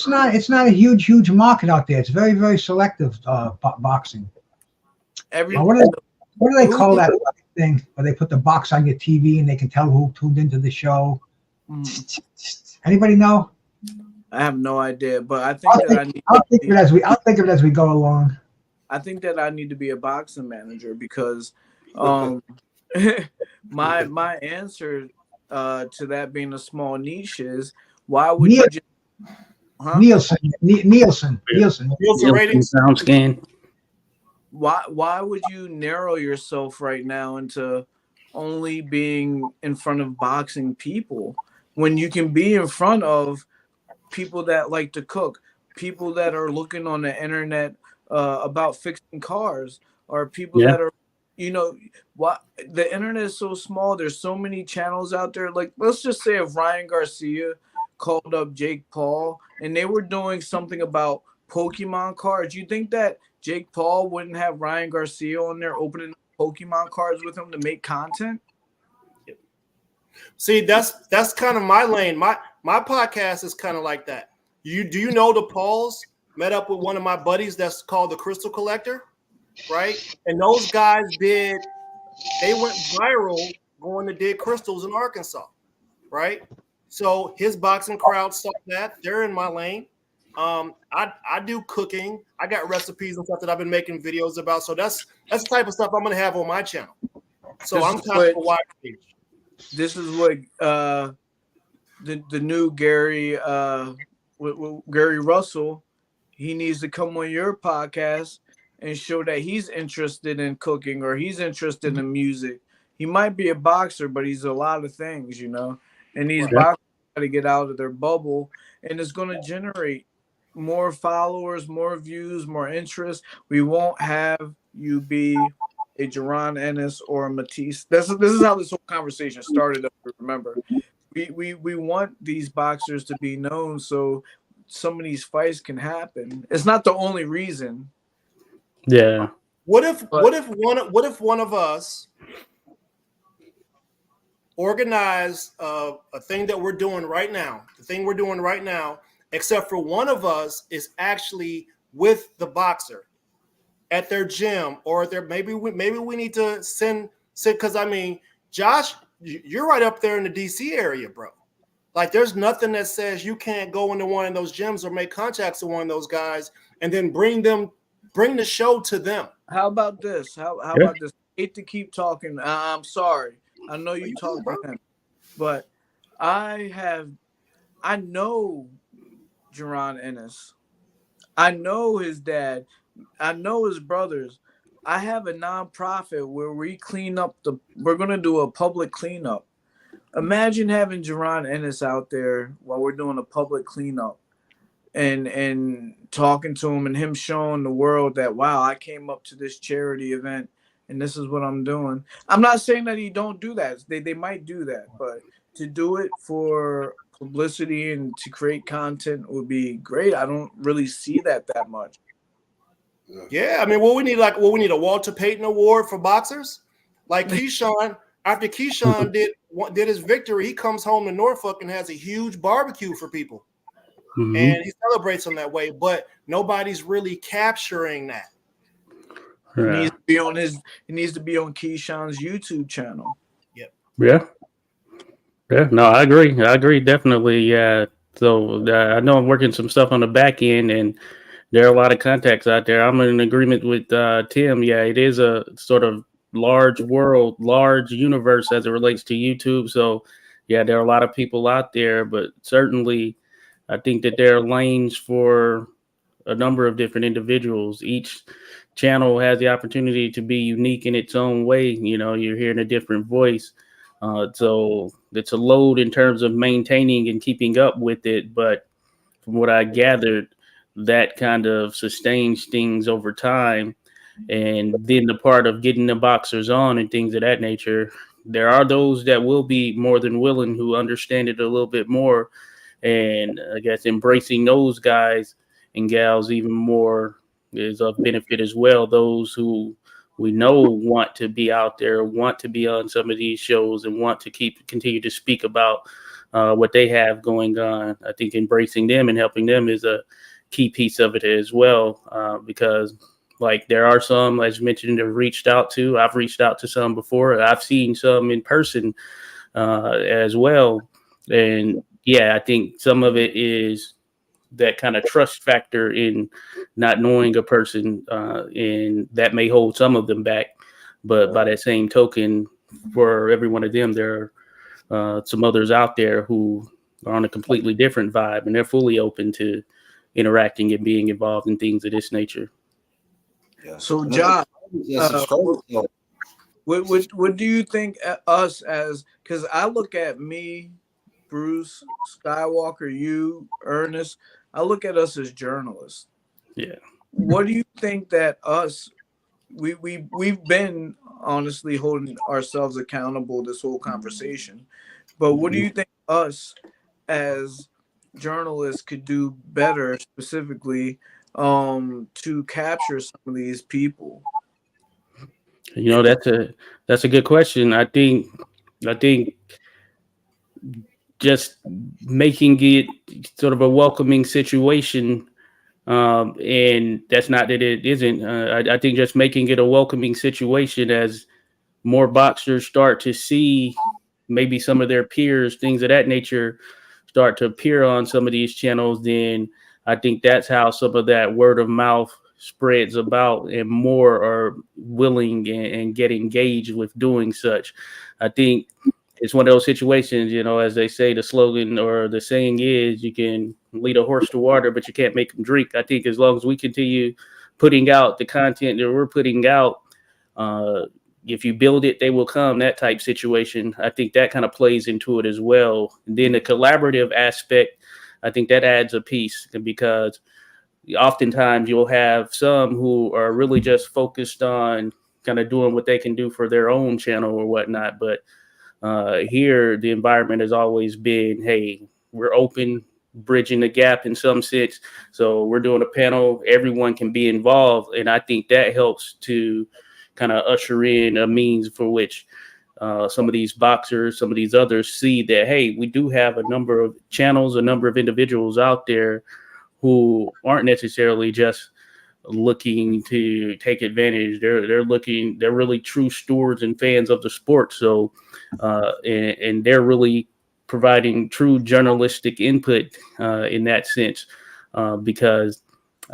not a huge market out there. It's very, very selective boxing. What do they call that thing where they put the box on your TV and they can tell who tuned into the show? Anybody know? I have no idea, but I think I'll think of it as we go along. I think that I need to be a boxing manager because my answer to that being a small niche is why would you just, Nielsen ratings. Sound scan. Why would you narrow yourself right now into only being in front of boxing people when you can be in front of people that like to cook, people that are looking on the internet about fixing cars, or people that are, what the internet is so small. There's so many channels out there. Like, let's just say if Ryan Garcia called up Jake Paul and they were doing something about Pokemon cards, you think that Jake Paul wouldn't have Ryan Garcia on there opening Pokemon cards with him to make content? See, that's kind of my lane. My podcast is kind of like that. Do you know the Pauls met up with one of my buddies that's called the Crystal Collector, right? And those guys they went viral going to dig crystals in Arkansas, right? So his boxing crowd saw that. They're in my lane. I do cooking. I got recipes and stuff that I've been making videos about. So that's the type of stuff I'm gonna have on my channel. So I'm kind of a wide range. This is what the new Gary Gary Russell, he needs to come on your podcast and show that he's interested in cooking or he's interested in music. He might be a boxer, but he's a lot of things, and these boxers got to get out of their bubble, and it's going to generate more followers, more views, more interest. We won't have you be a Jaron Ennis or a Matisse. This is how this whole conversation started. Remember, we want these boxers to be known so some of these fights can happen. It's not the only reason. Yeah. What if one of us organize a thing that we're doing right now? The thing we're doing right now, except for one of us is actually with the boxer at their gym, or at their maybe we need to send because I mean, Josh, you're right up there in the DC area, bro. Like, there's nothing that says you can't go into one of those gyms or make contacts with one of those guys and then bring the show to them. How about this? How about this? I hate to keep talking. I'm sorry. I know you talk about him, but I know Jaron Ennis. I know his dad. I know his brothers. I have a nonprofit where we clean up we're going to do a public cleanup. Imagine having Jaron Ennis out there while we're doing a public cleanup and talking to him and him showing the world that, wow, I came up to this charity event and this is what I'm doing. I'm not saying that he don't do that. They might do that, but to do it for publicity and to create content would be great. I don't really see that much. Yeah, I mean, we need a Walter Payton Award for boxers, like Keyshawn. After Keyshawn did his victory, he comes home to Norfolk and has a huge barbecue for people. Mhm. and he celebrates them that way. But nobody's really capturing that. He Yeah. needs to be on his. He needs to be on Keyshawn's YouTube channel. Yeah. Yeah. No, I agree. I agree definitely. Yeah. So I know I'm working some stuff on the back end, and there are a lot of contacts out there. I'm in agreement with Tim. Yeah, it is a sort of large world, large universe as it relates to YouTube. So, yeah, there are a lot of people out there, but certainly I think that there are lanes for a number of different individuals. Each channel has the opportunity to be unique in its own way. You know, you're hearing a different voice. So it's a load in terms of maintaining and keeping up with it. But from what I gathered, that kind of sustains things over time. And then the part of getting the boxers on and things of that nature, there are those that will be more than willing who understand it a little bit more. And I guess embracing those guys and gals even more is of benefit as well. Those who we know want to be out there, want to be on some of these shows, and want to continue to speak about what they have going on. I think embracing them and helping them is a key piece of it as well, because like there are some, as mentioned, have reached out to. I've reached out to some before. I've seen some in person as well, and yeah, I think some of it is that kind of trust factor in not knowing a person, and that may hold some of them back. But by that same token, for every one of them, there are some others out there who are on a completely different vibe, and they're fully open to interacting and being involved in things of this nature. Yeah. So, John, Yeah, subscribers. what do you think us as? Because I look at me, Bruce, Skywalker, you, Ernest. I look at us as journalists. Yeah. What do you think that us? We've been honestly holding ourselves accountable this whole conversation, but what do you think us as journalists could do better specifically to capture some of these people? You know, that's a good question. I think just making it sort of a welcoming situation, and that's not that it isn't. I think just making it a welcoming situation as more boxers start to see maybe some of their peers, things of that nature, start to appear on some of these channels, then I think that's how some of that word of mouth spreads about and more are willing and get engaged with doing such. I think it's one of those situations, you know, as they say, the slogan or the saying is you can lead a horse to water, but you can't make him drink. I think as long as we continue putting out the content that we're putting out, if you build it, they will come, that type situation. I think that kind of plays into it as well. And then the collaborative aspect, I think that adds a piece, because oftentimes you'll have some who are really just focused on kind of doing what they can do for their own channel or whatnot. But here, the environment has always been, hey, we're open, bridging the gap in some sense. So we're doing a panel, everyone can be involved. And I think that helps to kind of usher in a means for which some of these boxers, some of these others see that, hey, we do have a number of channels, a number of individuals out there who aren't necessarily just looking to take advantage. They're really true stewards and fans of the sport. So, and they're really providing true journalistic input in that sense, because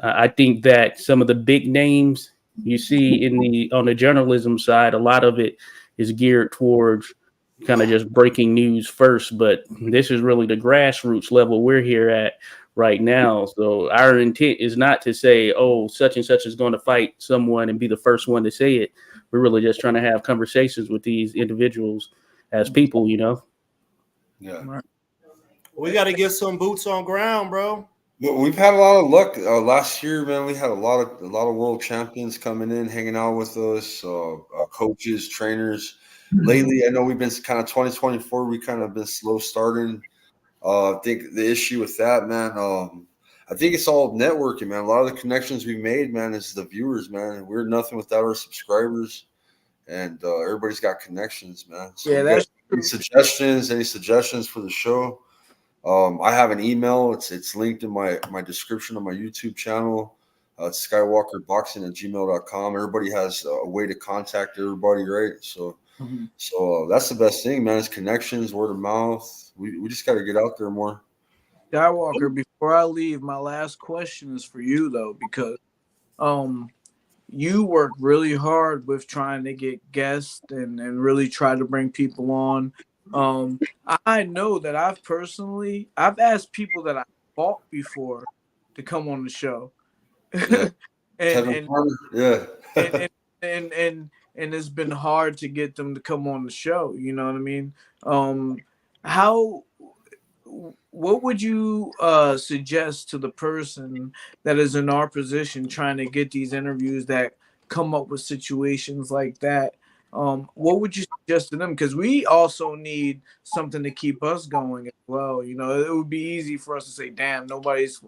I think that some of the big names you see on the journalism side, a lot of it is geared towards kind of just breaking news first, but this is really the grassroots level we're here at right now. So our intent is not to say, oh, such and such is going to fight someone and be the first one to say it. We're really just trying to have conversations with these individuals as people, you know? Yeah. We got to get some boots on ground, bro. Well, we've had a lot of luck last year, man. We had a lot of world champions coming in, hanging out with us, coaches, trainers. Lately, I know we've been kind of 2024. We kind of been slow starting. I think the issue with that, man, I think it's all networking, man. A lot of the connections we made, man, is the viewers, man. We're nothing without our subscribers, and everybody's got connections, man. So Yeah, that's any suggestions for the show? I have an email. It's linked in my description of my YouTube channel. It's skywalkerboxing@gmail.com. Everybody has a way to contact everybody, right? So that's the best thing, man. Is connections, word of mouth. We just got to get out there more. Skywalker, before I leave, my last question is for you though, because you work really hard with trying to get guests and really try to bring people on. I know that I've asked people that I fought before to come on the show. Yeah. and Yeah. and it's been hard to get them to come on the show. You know what I mean? What would you suggest to the person that is in our position trying to get these interviews that come up with situations like that? What would you suggest to them? Because we also need something to keep us going as well. You know, it would be easy for us to say, damn, nobody's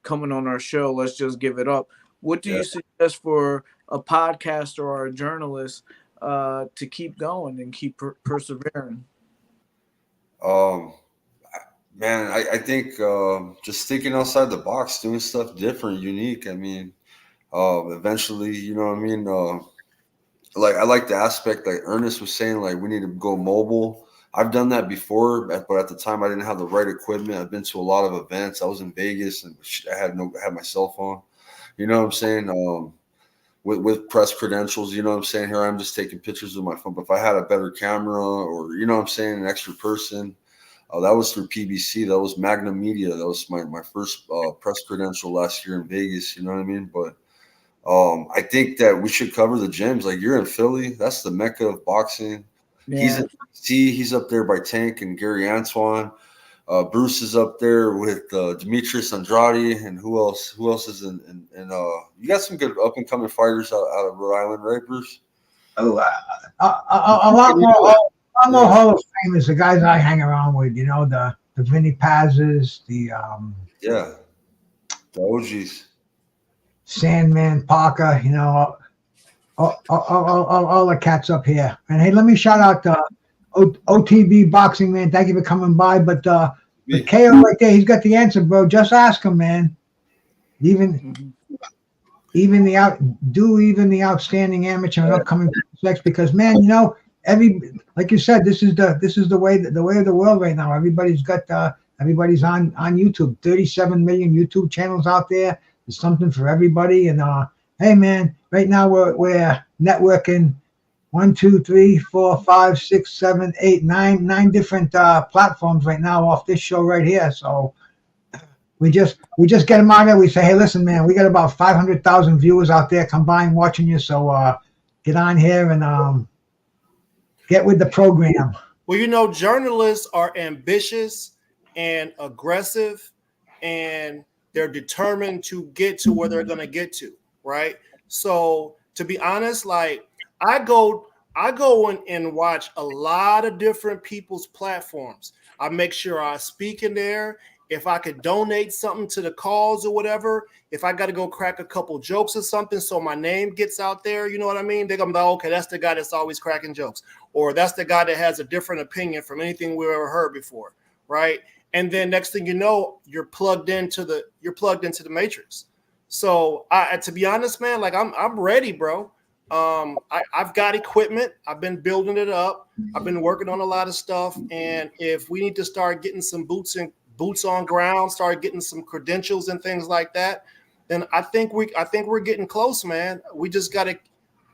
coming on our show, let's just give it up. What do you suggest for a podcaster or a journalist to keep going and keep persevering? Man, I think just thinking outside the box, doing stuff different, unique. I mean, eventually, you know what I mean? Like I like the aspect like Ernest was saying, like we need to go mobile. I've done that before, but at the time I didn't have the right equipment. I've been to a lot of events. I was in Vegas and I had my cell phone. You know what I'm saying? With press credentials, you know what I'm saying? Here I'm just taking pictures with my phone. But if I had a better camera or, you know what I'm saying, an extra person, that was through PBC. That was Magnum Media. That was my first press credential last year in Vegas. You know what I mean? But I think that we should cover the gyms. Like you're in Philly. That's the mecca of boxing. Yeah. He's in DC. He's up there by Tank and Gary Antoine. Bruce is up there with Demetrius Andrade, and who else? Who else is in? You got some good up and coming fighters out of Rhode Island, right, Bruce? Oh, a lot more Hall of Famers, the guys I hang around with. You know, the Vinny Paz's, the OGs, Sandman Parker. You know, all the cats up here. And hey, let me shout out OTB Boxing, man. Thank you for coming by. But KO right there, he's got the answer, bro. Just ask him, man. Even the outstanding amateur and upcoming prospects, because man, you know, like you said, this is the way of the world right now. Everybody's on YouTube. 37 million YouTube channels out there. There's something for everybody. And hey, man, right now we're networking 1, 2, 3, 4, 5, 6, 7, 8, 9 different platforms right now off this show right here. So we just get them out there. We say, hey, listen, man, we got about 500,000 viewers out there combined watching you. So get on here and get with the program. Well, you know, journalists are ambitious and aggressive, and they're determined to get to where they're going to get to, right? So to be honest, like I go and watch a lot of different people's platforms. I make sure I speak in there. If I could donate something to the cause or whatever, if I got to go crack a couple jokes or something so my name gets out there, you know what I mean? They're going to be like, okay, that's the guy that's always cracking jokes. Or that's the guy that has a different opinion from anything we've ever heard before, right? And then next thing you know, you're plugged into the matrix. So to be honest, man, like I'm ready, bro. I've got equipment. I've been building it up. I've been working on a lot of stuff. And if we need to start getting some boots on ground, start getting some credentials and things like that, then I think we're getting close, man. We just got to.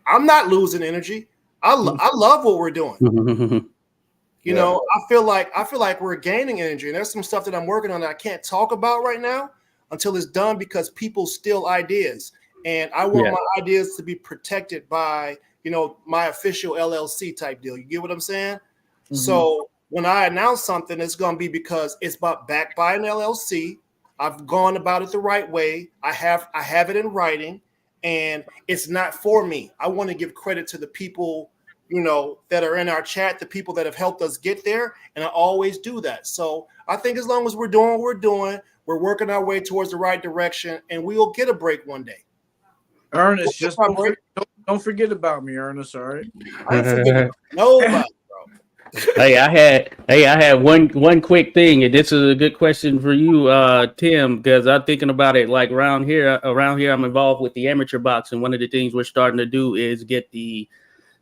I'm not losing energy. I love what we're doing. You know, I feel like we're gaining energy, and there's some stuff that I'm working on that I can't talk about right now until it's done because people steal ideas, and I want my ideas to be protected by, you know, my official LLC type deal. You get what I'm saying? Mm-hmm. So when I announce something, it's going to be because it's backed by an LLC. I've gone about it the right way. I have it in writing, and it's not for me. I want to give credit to the people, you know, that are in our chat, the people that have helped us get there, and I always do that. So I think as long as we're doing what we're doing, we're working our way towards the right direction, and we will get a break one day. Ernest, just don't forget about me, Ernest. All right. I ain't forgetting nobody, bro. I had one quick thing, and this is a good question for you, Tim, because I'm thinking about it. Like around here, I'm involved with the amateur boxing. One of the things we're starting to do is get we're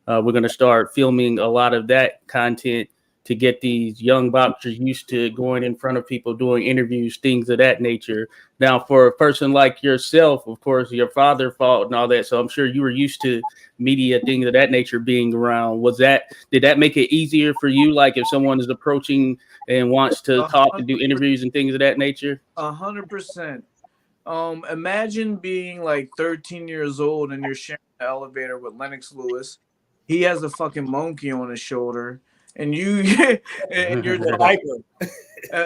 going to start filming a lot of that content to get these young boxers used to going in front of people, doing interviews, things of that nature. Now, for a person like yourself, of course, your father fought and all that, so I'm sure you were used to media, things of that nature being around. Did that make it easier for you? Like if someone is approaching and wants to talk and do interviews and things of that nature? 100%. Imagine being like 13 years old and you're sharing the elevator with Lennox Lewis. He has a fucking monkey on his shoulder, and you're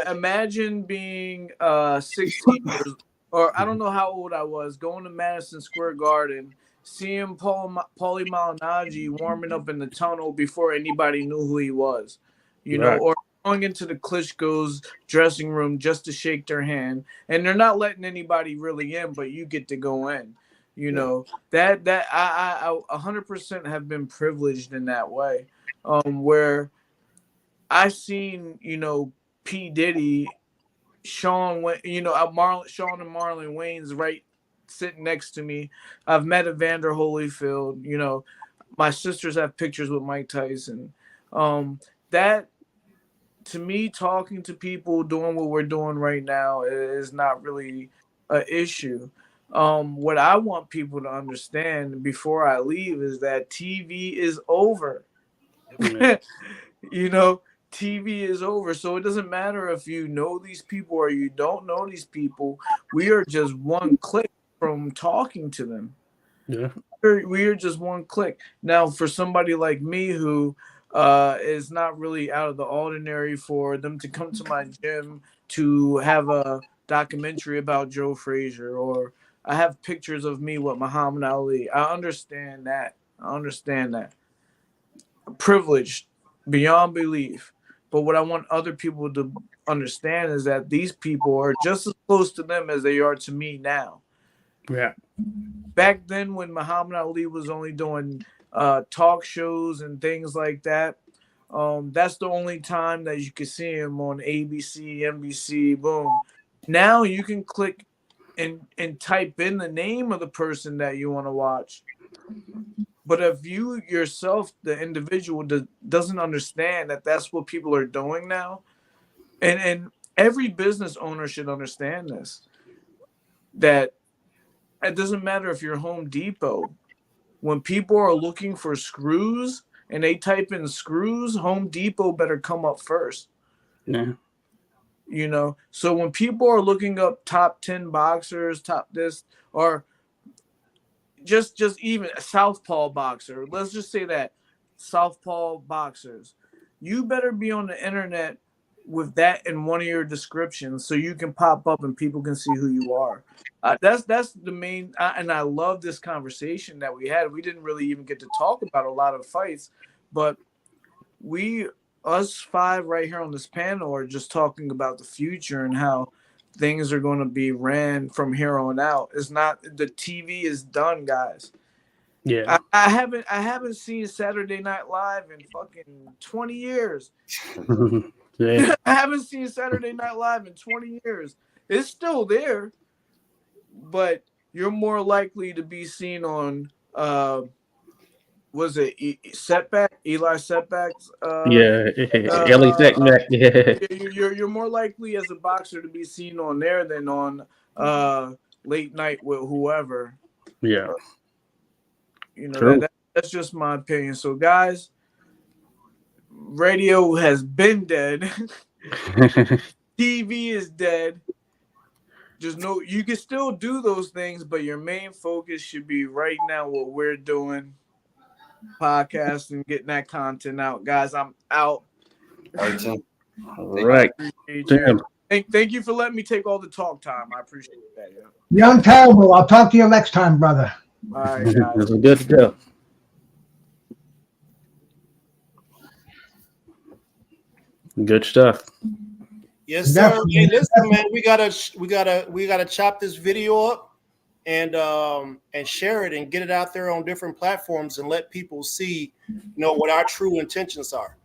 imagine being 16 years, or I don't know how old I was, going to Madison Square Garden, seeing Paulie Malignaggi warming up in the tunnel before anybody knew who he was, Right. or going into the Klitschko's dressing room just to shake their hand, and they're not letting anybody really in, but you get to go in. That I 100% have been privileged in that way, where I've seen, P. Diddy, Sean and Marlon Wayans right sitting next to me. I've met Evander Holyfield. My sisters have pictures with Mike Tyson. That, to me, talking to people, doing what we're doing right now is not really an issue. What I want people to understand before I leave is that TV is over. TV is over. So it doesn't matter if you know these people or you don't know these people. We are just one click from talking to them. Yeah. We are just one click. Now, for somebody like me who is not really out of the ordinary, for them to come to my gym to have a documentary about Joe Frazier, or I have pictures of me with Muhammad Ali. I understand that. Privileged beyond belief. But what I want other people to understand is that these people are just as close to them as they are to me now. Yeah. Back then, when Muhammad Ali was only doing talk shows and things like that, that's the only time that you could see him on ABC, NBC, boom. Now you can click and type in the name of the person that you want to watch. But if you yourself, the individual, doesn't understand that that's what people are doing now, and every business owner should understand this, that it doesn't matter if you're Home Depot. When people are looking for screws and they type in screws, Home Depot better come up first. Yeah. So when people are looking up top 10 boxers, top this, or just even a southpaw boxer, let's just say that southpaw boxers, you better be on the internet with that in one of your descriptions so you can pop up and people can see who you are. That's the main, and I love this conversation that we had. We didn't really even get to talk about a lot of fights, but us five right here on this panel are just talking about the future and how things are going to be ran from here on out. It's not, the TV is done, guys. Yeah. I haven't seen Saturday Night Live in fucking 20 years. Yeah. I haven't seen Saturday Night Live in 20 years. It's still there, but you're more likely to be seen on was it Eli Setback's? Ellie Setback. Yeah. You're more likely as a boxer to be seen on there than on Late Night with whoever. Yeah. That's just my opinion. So, guys, radio has been dead. TV is dead. Just know you can still do those things, but your main focus should be right now what we're doing. Podcasting, getting that content out. Guys, I'm out. All right, Tim. All right. Tim. Thank you for letting me take all the talk time. I appreciate that. Yeah. Young Terrible. I'll talk to you next time, brother. All right, guys. This is good stuff. Good stuff. Yes, sir. Definitely. Hey, listen, man, we gotta chop this video up and share it and get it out there on different platforms and let people see, what our true intentions are.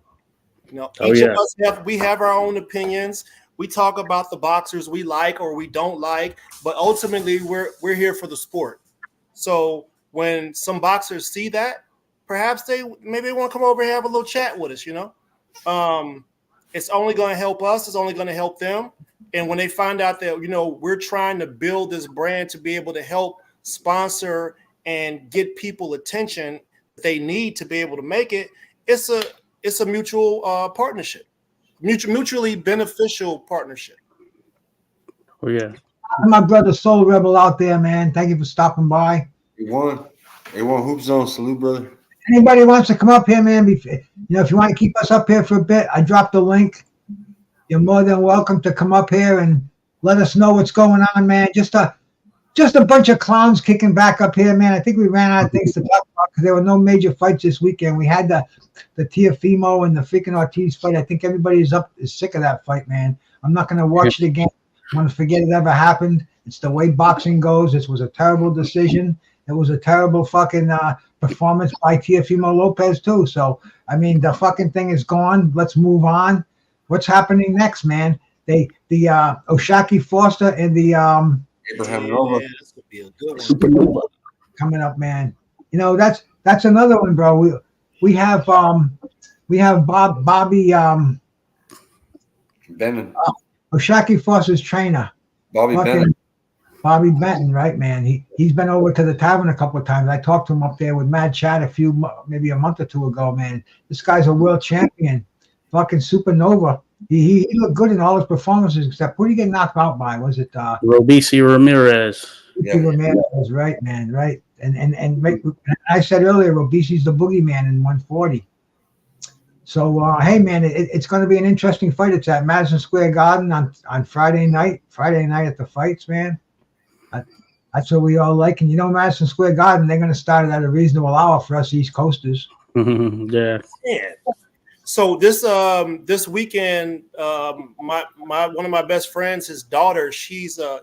You know, Oh, each yeah. of us have our own opinions. We talk about the boxers we like or we don't like, but ultimately we're here for the sport. So when some boxers see that, perhaps they want to come over and have a little chat with us. You know, it's only going to help us. It's only going to help them. And when they find out that, you know, we're trying to build this brand to be able to help sponsor and get people attention they need to be able to make it, it's a mutual partnership, mutually beneficial partnership. Oh yeah. My brother Soul Rebel out there, man. Thank you for stopping by. A1 Hoop Zone, salute, brother. Anybody wants to come up here, man, if you want to keep us up here for a bit, I dropped the link. You're more than welcome to come up here and let us know what's going on, man. Just a bunch of clowns kicking back up here, man. I think we ran out of things to talk about because there were no major fights this weekend. We had the Teofimo and the freaking Ortiz fight. I think everybody is sick of that fight, man. I'm not going to watch it again. I want to forget it ever happened. It's the way boxing goes. This was a terrible decision. It was a terrible fucking performance by Teofimo Lopez too. So, I mean, the fucking thing is gone. Let's move on. What's happening next, man? The Oshaki Foster and the Abraham Nova. Yeah, this would be a good one. coming up, man. You know, that's another one, bro. We have Bobby Benton. Oshaki Foster's trainer. Bobby Fucking Benton. Bobby Benton, right, man? He's been over to the tavern a couple of times. I talked to him up there with Mad Chat maybe a month or two ago, man. This guy's a world champion, fucking supernova. He looked good in all his performances, except who did he get knocked out by? Was it Robeisy Ramirez? Yeah. Ramirez, right, man, right? And I said earlier, Robesi's the boogeyman in 140. So hey, man, it's going to be an interesting fight. It's at Madison Square Garden on Friday night. Friday night at the fights, man. That's what we all like. And you know, Madison Square Garden, they're going to start it at a reasonable hour for us East Coasters. Yeah. Yeah. So this weekend, one of my best friends, his daughter, she's a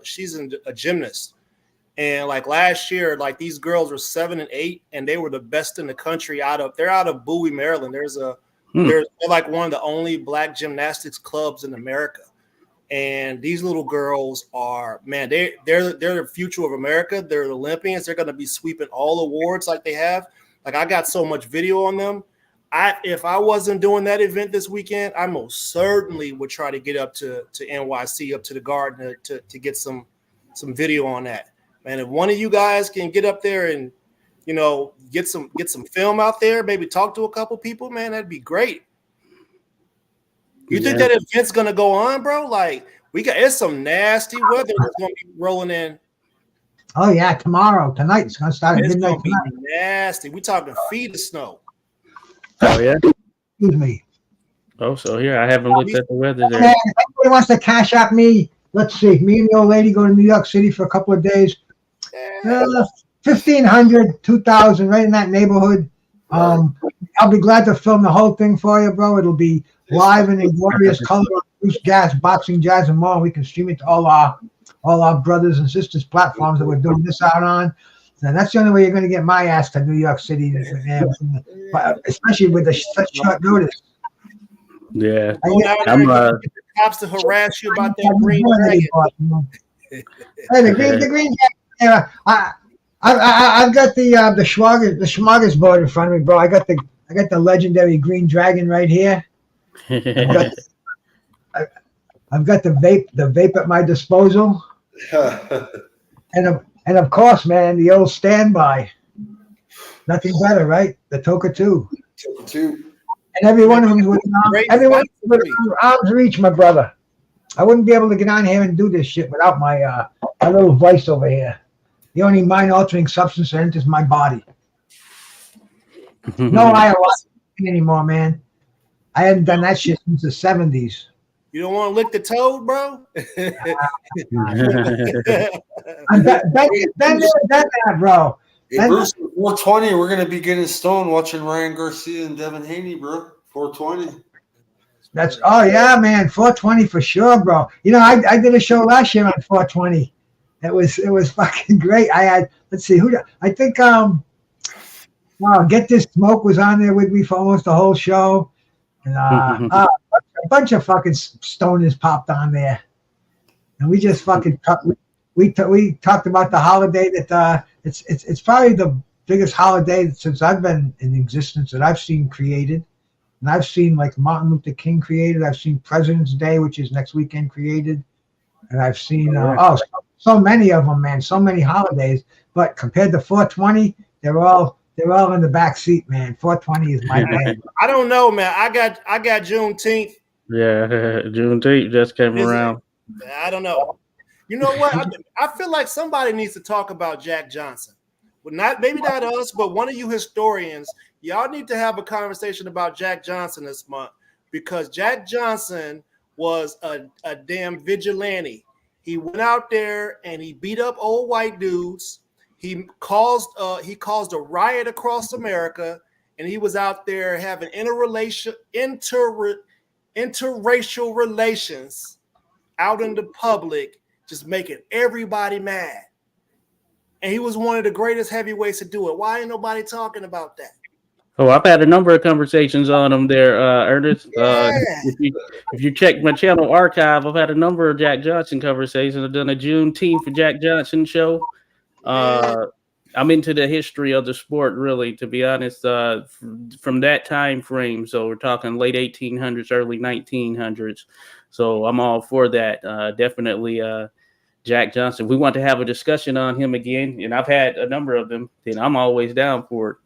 gymnast, and like last year, like these girls were 7 and 8, and they were the best in the country. They're out of Bowie, Maryland. They're like one of the only black gymnastics clubs in America. And these little girls are, man, they're the future of America. They're the Olympians. They're going to be sweeping all awards like they have. Like I got so much video on them. If I wasn't doing that event this weekend, I most certainly would try to get up to NYC, up to the Garden to get some video on that. Man, if one of you guys can get up there and, you know, get some film out there, maybe talk to a couple people, man, that'd be great. You think that event's gonna go on, bro? Like it's some nasty weather that's gonna be rolling in. Oh yeah, tonight it's gonna start at It's midnight gonna be tonight. nasty. We talking feet of snow. Oh yeah. Excuse me. Oh, so here I haven't looked at the weather there. Man, if anybody wants to cash out me, let's see. Me and the old lady go to New York City for a couple of days. 1,500, 2,000, right in that neighborhood. I'll be glad to film the whole thing for you, bro. It'll be live and in glorious color on Bruce Gas, Boxing, Jazz, and more. We can stream it to all our brothers and sisters platforms that we're doing this out on. And that's the only way you're going to get my ass to New York City, especially with such short notice. Yeah. I'm the cops to harass you about that green dragon. Hey, the green dragon. I've got the smorgasbord in front of me, bro. I got the legendary green dragon right here. I've got the vape at my disposal, and of course, man, the old standby. Nothing better, right? The Toka 2. And every one of them within arm's reach, my brother. I wouldn't be able to get on here and do this shit without my little vice over here. The only mind-altering substance that enters my body. No ayahuasca anymore, man. I hadn't done that shit since the 70s. You don't want to lick the toad, bro? I've done that, bro. Hey, Bruce, 420, we're going to be getting stoned watching Ryan Garcia and Devin Haney, bro. 420. Oh, yeah, man. 420 for sure, bro. You know, I did a show last year on 420. It was fucking great. I had, let's see, I think, Get This Smoke was on there with me for almost the whole show. And a bunch of fucking stoners popped on there, and we just fucking we talked about the holiday that it's probably the biggest holiday since I've been in existence that I've seen created. And I've seen like Martin Luther King created. I've seen President's Day, which is next weekend, created. And I've seen so many of them, man. So many holidays. But compared to 420, they're all in the back seat, man. 420 is my day. I don't know, man. I got Juneteenth. Yeah, Juneteenth just came around. I don't know. You know what? I feel like somebody needs to talk about Jack Johnson. Well, maybe not us, but one of you historians. Y'all need to have a conversation about Jack Johnson this month, because Jack Johnson was a damn vigilante. He went out there and he beat up old white dudes. He caused a riot across America, and he was out there having interracial relations out in the public, just making everybody mad. And he was one of the greatest heavyweights to do it. Why ain't nobody talking about that? Oh, I've had a number of conversations on him there, Ernest. Yeah. If you check my channel archive, I've had a number of Jack Johnson conversations. I've done a Juneteenth for Jack Johnson show. I'm into the history of the sport, really, to be honest, from that time frame. So we're talking late 1800s, early 1900s. So I'm all for that. Definitely Jack Johnson. We want to have a discussion on him again, and I've had a number of them, and I'm always down for it.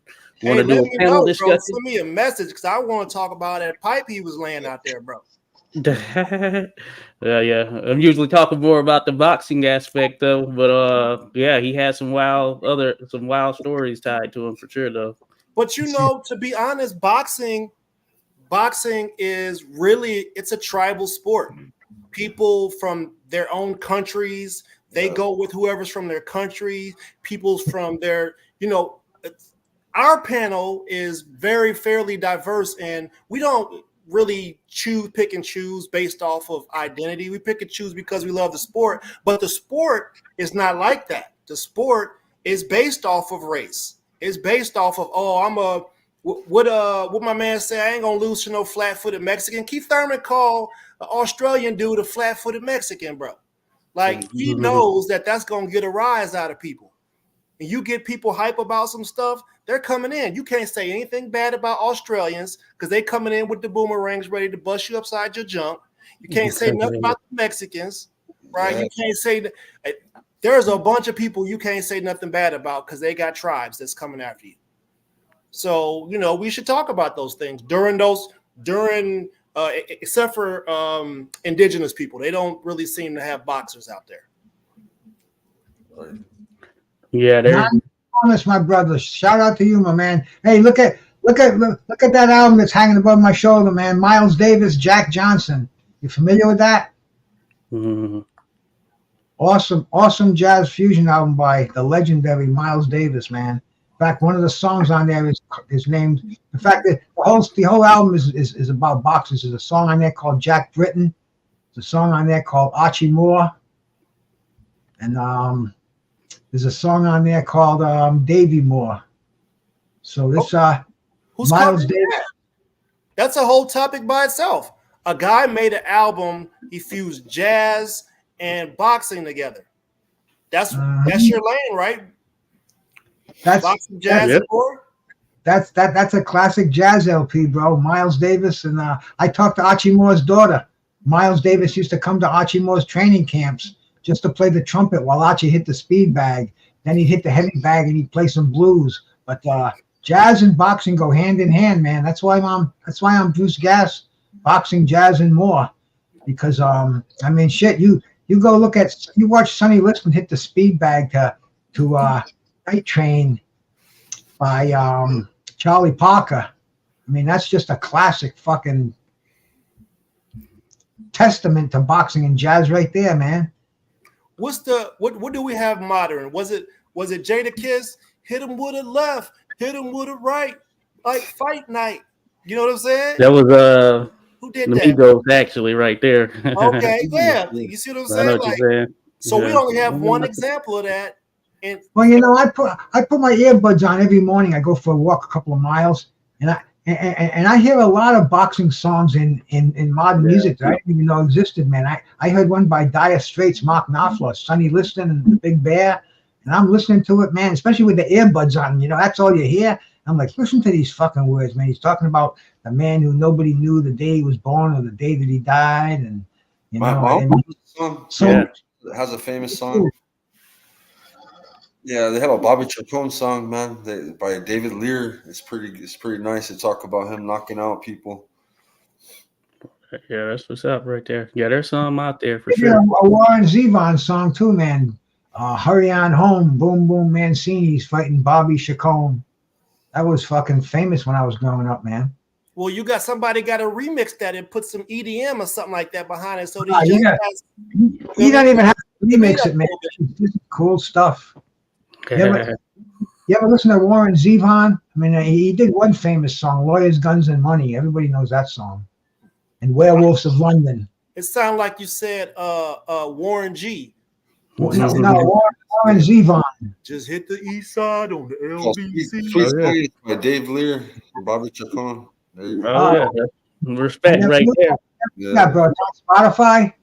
Want to do a panel discussion? Send me a message, because I want to talk about that pipe he was laying out there, bro. Yeah. I'm usually talking more about the boxing aspect, though. But yeah, he has some wild stories tied to him for sure, though. But you know, to be honest, boxing is really, it's a tribal sport. People from their own countries, they go with whoever's from their country. People from their, our panel is very fairly diverse, and we don't really pick and choose based off of identity. We pick and choose because we love the sport, but the sport is not like that. The sport is based off of race. It's based off of, what my man say, I ain't gonna lose to no flat-footed Mexican. Keith Thurman called an Australian dude a flat-footed Mexican, bro. Like, he knows that that's gonna get a rise out of people. And you get people hype about some stuff, they're coming in. You can't say anything bad about Australians, because they coming in with the boomerangs ready to bust you upside your junk. You can't say nothing about the Mexicans, right? You can't say that. There's a bunch of people you can't say nothing bad about, because they got tribes that's coming after you. So, we should talk about those things except for indigenous people. They don't really seem to have boxers out there. Yeah, there's Thomas, my brother. Shout out to you, my man. Hey, look at that album that's hanging above my shoulder, man. Miles Davis, Jack Johnson. You familiar with that? Mm-hmm. Awesome jazz fusion album by the legendary Miles Davis, man. In fact, one of the songs on there is named. In fact, the whole album is about boxers. There's a song on there called Jack Britton. There's a song on there called Archie Moore, and there's a song on there called Davy Moore. So this who's Miles Davis. That's a whole topic by itself. A guy made an album. He fused jazz and boxing together. That's your lane, right? That's boxing, jazz, and more? That's a classic jazz LP, bro. Miles Davis, and I talked to Archie Moore's daughter. Miles Davis used to come to Archie Moore's training camps just to play the trumpet while Archie hit the speed bag. Then he'd hit the heavy bag and he'd play some blues. But jazz and boxing go hand in hand, man. That's why I'm Bruce Gass, boxing, jazz, and more. Because shit, you watch Sonny Liston hit the speed bag to Night Train by Charlie Parker. I mean, that's just a classic fucking testament to boxing and jazz right there, man. What do we have modern? Was it Jadakiss? Hit him with a left, hit him with a right, like Fight Night. You know what I'm saying? That was who did the that? Migos actually right there. Okay, yeah. You see what I'm saying? What you're saying. So we only have one example of that. And well, I put my earbuds on every morning. I go for a walk a couple of miles, and and I hear a lot of boxing songs in modern music that I didn't even know existed, man. I heard one by Dire Straits, Mark Knopfler, Sonny Liston, and the Big Bear, and I'm listening to it, man, especially with the earbuds on. You know, that's all you hear. I'm like, listen to these fucking words, man. He's talking about the man who nobody knew the day he was born or the day that he died, and you know, My and song so has a famous song. Yeah, they have a Bobby Chacon song, man, by David Lear. It's pretty nice to talk about him knocking out people. Yeah, that's what's up right there. Yeah, there's some out there for maybe sure. a Warren Zevon song too, man. Hurry on home, boom boom Mancini's fighting Bobby Chacon. That was fucking famous when I was growing up, man. Well, you got somebody got to remix that and put some EDM or something like that behind it. So these Nah, you young got- guys, You don't even have to remix it, man. This is cool stuff. You ever listen to Warren Zevon? I mean, he did one famous song, Lawyers, Guns, and Money. Everybody knows that song. And Werewolves of London. it sounded like you said Warren G. No, Warren Zevon. Just hit the east side on the LBC. Sweet Oh, yeah. Stories by Dave Lear and Bobby Chacon. There you go. Oh yeah, that's respect right there. Yeah, bro. It's on Spotify.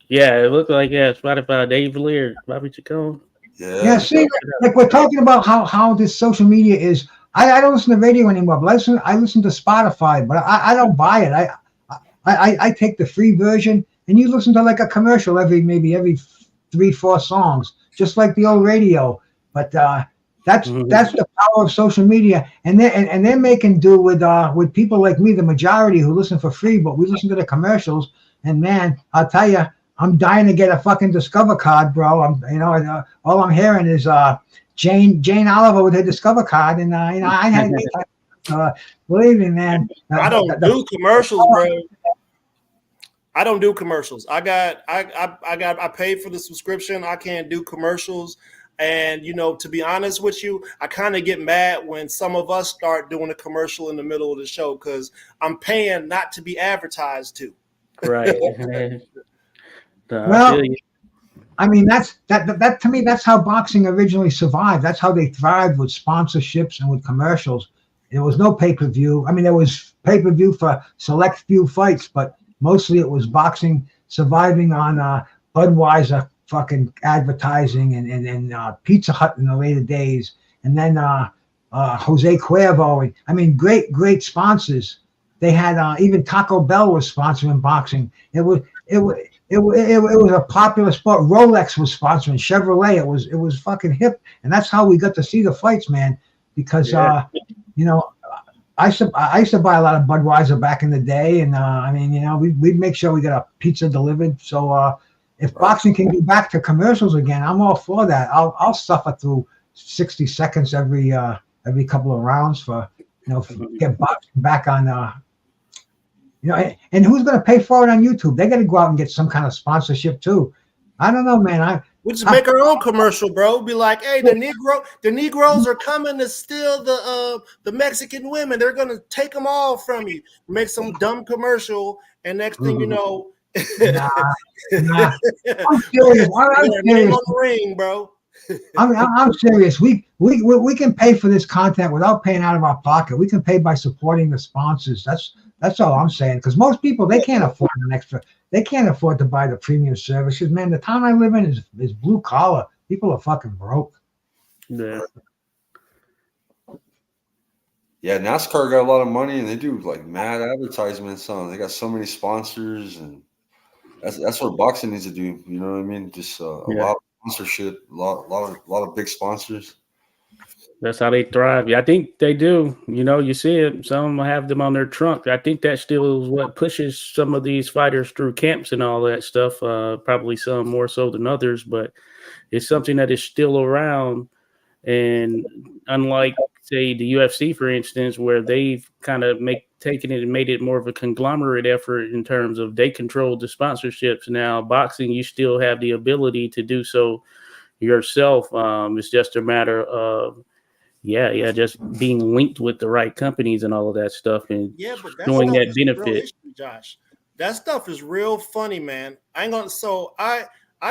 Yeah, it looked like Spotify, Dave Lear, Bobby Chacon. Yeah, see, like we're talking about how this social media is. I don't listen to radio anymore, but I listen to Spotify, but I don't buy it. I take the free version, and you listen to like a commercial every 3-4 songs, just like the old radio. But that's the power of social media, and they're making do with people like me, the majority who listen for free, but we listen to the commercials. And man, I'll tell you, I'm dying to get a fucking Discover card, bro. All I'm hearing is Jane Oliver with her Discover card, and I had believe me, man. I don't do commercials, bro. I don't do commercials. I paid for the subscription. I can't do commercials. And to be honest with you, I kind of get mad when some of us start doing a commercial in the middle of the show because I'm paying not to be advertised to. Right. Well, I mean, that to me, that's how boxing originally survived. That's how they thrived with sponsorships and with commercials. There was no pay-per-view. I mean, there was pay-per-view for select few fights, but mostly it was boxing surviving on Budweiser fucking advertising and Pizza Hut in the later days, and then Jose Cuervo. I mean, great sponsors. They had even Taco Bell was sponsoring boxing. It was a popular sport. Rolex was sponsoring Chevrolet. It was fucking hip, and that's how we got to see the fights, man. Because I used to buy a lot of Budweiser back in the day, and I mean, we'd make sure we got a pizza delivered. So if boxing can go back to commercials again, I'm all for that. I'll suffer through 60 seconds every couple of rounds for get boxing back on. And who's going to pay for it on YouTube? They got to go out and get some kind of sponsorship too. I don't know, man. We just make our own commercial, bro. Be like, hey, the Negroes are coming to steal the Mexican women. They're gonna take them all from you. Make some dumb commercial, and next thing you know, Nah. I'm serious. I'm serious. on the ring, bro. I'm serious. We can pay for this content without paying out of our pocket. We can pay by supporting the sponsors. That's all I'm saying. Because most people, they can't afford an extra. They can't afford to buy the premium services. Man, the town I live in is blue collar. People are fucking broke. Yeah. Yeah, NASCAR got a lot of money, and they do like mad advertisements on. They got so many sponsors, and that's what boxing needs to do. You know what I mean? Just a lot of sponsorship, a lot of big sponsors. That's how they thrive. Yeah, I think they do. You see it. Some have them on their trunk. I think that still is what pushes some of these fighters through camps and all that stuff. Probably some more so than others, but it's something that is still around. And unlike, say, the UFC, for instance, where they've kind of taken it and made it more of a conglomerate effort in terms of they control the sponsorships. Now, boxing, you still have the ability to do so yourself. It's just a matter of just being linked with the right companies and all of that stuff, and but showing that stuff is real benefit. issue, Josh. That stuff is real funny, man. I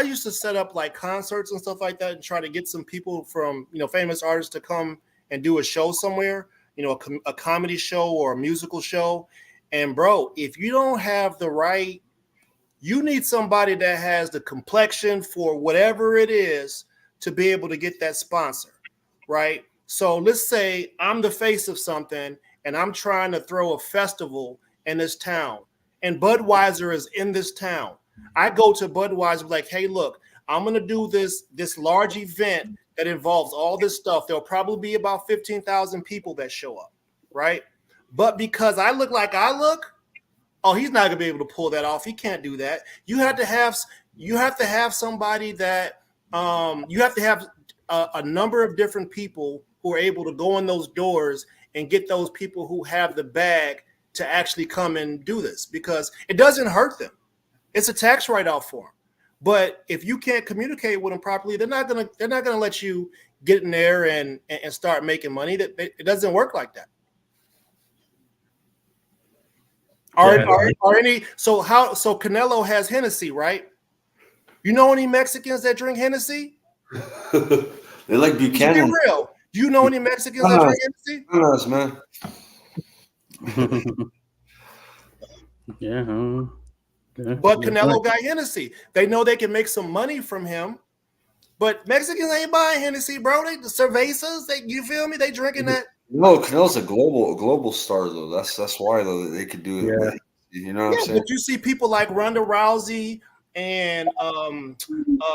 used to set up like concerts and stuff like that and try to get some people from famous artists to come and do a show somewhere. a comedy show or a musical show. And bro, if you don't have the right, you need somebody that has the complexion for whatever it is to be able to get that sponsor, right? So let's say I'm the face of something and I'm trying to throw a festival in this town and Budweiser is in this town. I go to Budweiser like, hey, look, I'm going to do this large event that involves all this stuff. There'll probably be about 15,000 people that show up, right? But because I look like I look, oh, he's not going to be able to pull that off. He can't do that. You have to have somebody that you have to have a number of different people who are able to go in those doors and get those people who have the bag to actually come and do this, because it doesn't hurt them. It's a tax write-off for them. But if you can't communicate with them properly, they're not gonna let you get in there and start making money. It doesn't work like that. So Canelo has Hennessy, right? You know any Mexicans that drink Hennessy? They like Buchanan. Be real. Do you know any Mexicans that drink Hennessy? Yes, man. Yeah. But Canelo got Hennessy. They know they can make some money from him. But Mexicans ain't buying Hennessy, bro. The cervezas, you feel me? They drinking that. No, Canelo's a global star though. That's why though they could do it. Yeah. You know what I'm saying? But you see people like Ronda Rousey and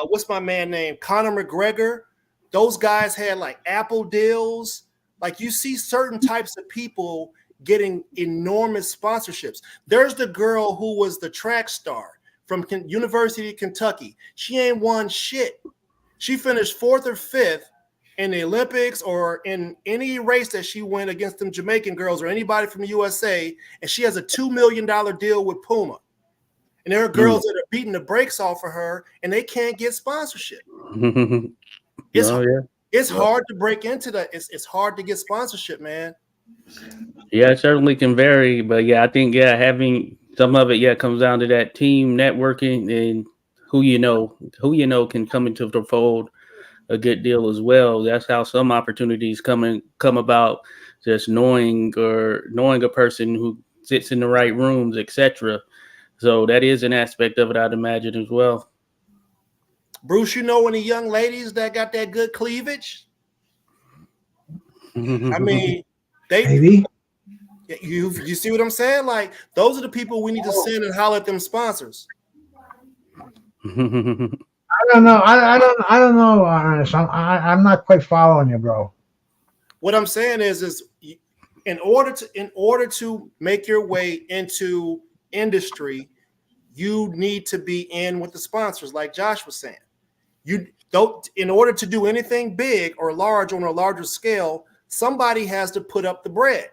what's my man name? Conor McGregor. Those guys had like Apple deals. Like you see certain types of people getting enormous sponsorships. There's the girl who was the track star from University of Kentucky. She ain't won shit. She finished 4th or 5th in the Olympics or in any race that she went against them Jamaican girls or anybody from the USA, and she has a $2 million deal with Puma. And there are girls that are beating the brakes off of her, and they can't get sponsorship. It's hard to break into that. It's hard to get sponsorship, man. Yeah, it certainly can vary, but yeah, I think having some of it comes down to that team networking and who you know can come into the fold a good deal as well. That's how some opportunities come about, just knowing a person who sits in the right rooms, etc. So that is an aspect of it, I'd imagine, as well. Bruce, you know any young ladies that got that good cleavage? I mean, Maybe. You see what I'm saying? Like, those are the people we need to send and holler at them sponsors. I don't know. I don't know, Ernest. I'm not quite following you, bro. What I'm saying is in order to make your way into industry, you need to be in with the sponsors, like Josh was saying. In order to do anything big or large on a larger scale, somebody has to put up the bread.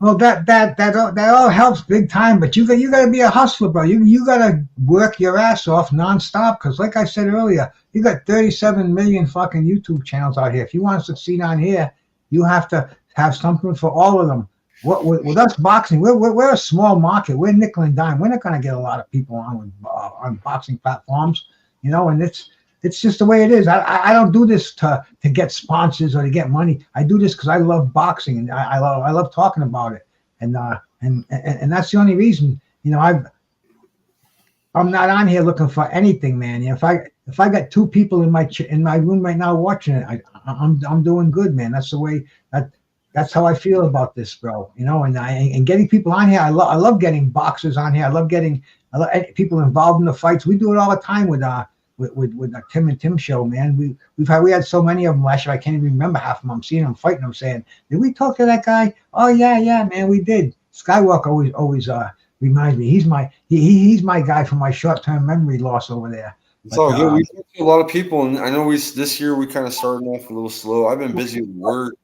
Well, that all helps big time, but you got to be a hustler, bro. You got to work your ass off nonstop, because, like I said earlier, you got 37 million fucking YouTube channels out here. If you want to succeed on here, you have to have something for all of them. With us boxing, we're a small market. We're nickel and dime. We're not going to get a lot of people on boxing platforms, and it's just the way it is. I don't do this to get sponsors or to get money. I do this because I love boxing and I love talking about it. And that's the only reason. I'm not on here looking for anything, man. If I got 2 people in my room right now watching it, I'm doing good, man. That's the way that's how I feel about this, bro. And getting people on here. I love getting boxers on here. I love people involved in the fights. We do it all the time with the Tim and Tim show, man. We had so many of them last year. I can't even remember half of them. I'm seeing them fighting. I'm saying, did we talk to that guy? Oh yeah, man, we did. Skywalker always reminds me. He's my guy for my short-term memory loss over there. So good. We talked to a lot of people, and I know this year we kind of started off a little slow. I've been busy with work.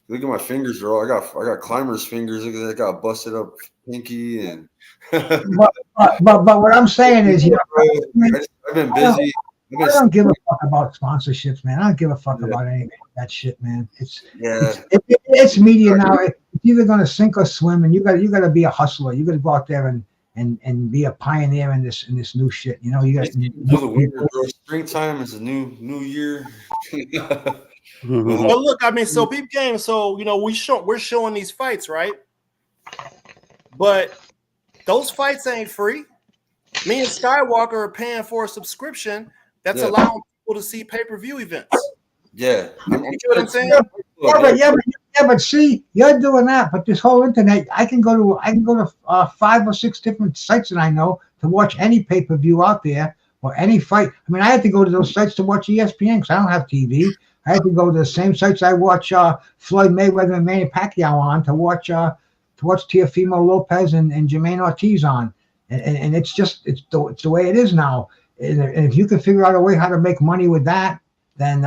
Look at my fingers, bro. I got climber's fingers. Look at that. I got busted up pinky and. but what I'm saying is, I've been busy. I don't give a fuck about sponsorships, man. I don't give a fuck about any of that shit, man. It's media now. It's either gonna sink or swim, and you got to be a hustler. You got to go out there and be a pioneer in this new shit. You got the winter, bro. Springtime is a new year. But look, I mean, so peep game. So we're showing these fights, right? But those fights ain't free. Me and Skywalker are paying for a subscription that's allowing people to see pay-per-view events. Yeah. You know what I'm saying? But see, you're doing that. But this whole internet, I can go to 5 or 6 different sites that I know to watch any pay-per-view out there or any fight. I mean, I had to go to those sites to watch ESPN because I don't have TV. I had to go to the same sites I watch Floyd Mayweather and Manny Pacquiao on to watch Teofimo Lopez and Jermaine Ortiz on. And it's the way it is now. And if you can figure out a way how to make money with that, then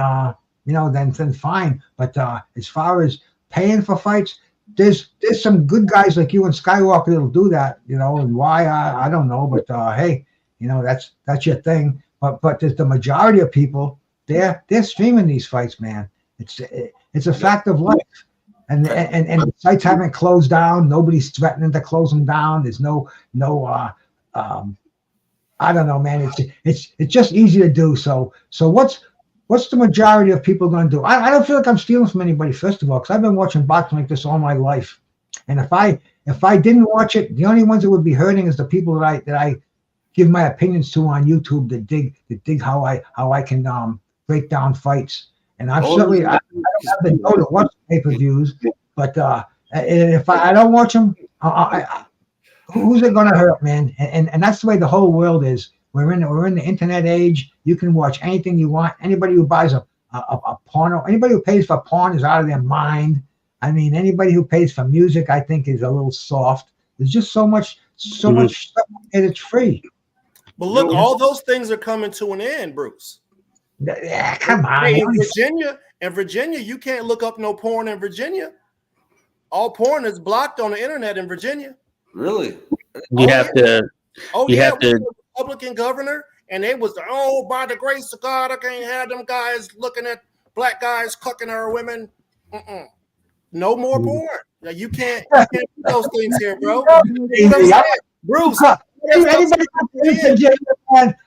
then fine. But as far as paying for fights, there's some good guys like you and Skywalker that'll do that. And why I don't know. But hey, that's your thing. But there's the majority of people. They're streaming these fights, man. It's a fact of life. And the sites haven't closed down. Nobody's threatening to close them down. There's no I don't know, man. It's just easy to do. So what's the majority of people going to do? I don't feel like I'm stealing from anybody, first of all, because I've been watching boxing like this all my life. And if I didn't watch it, the only ones that would be hurting is the people that I give my opinions to on YouTube that dig how I can break down fights. And I don't have to know to watch pay-per-views, but if I don't watch them, who's it going to hurt, man? And that's the way the whole world is. We're in the internet age. You can watch anything you want. Anybody who buys a porno, anybody who pays for porn is out of their mind. I mean, anybody who pays for music, I think, is a little soft. There's just so much stuff and it's free. But look, all those things are coming to an end, Bruce. Yeah, come on. Hey, in Virginia, you can't look up no porn in Virginia. All porn is blocked on the internet in Virginia. Really? You have to. We had a Republican governor, and they was by the grace of God, I can't have them guys looking at black guys cucking our women. No more porn. You can't do those things here, bro. Bruce. Anybody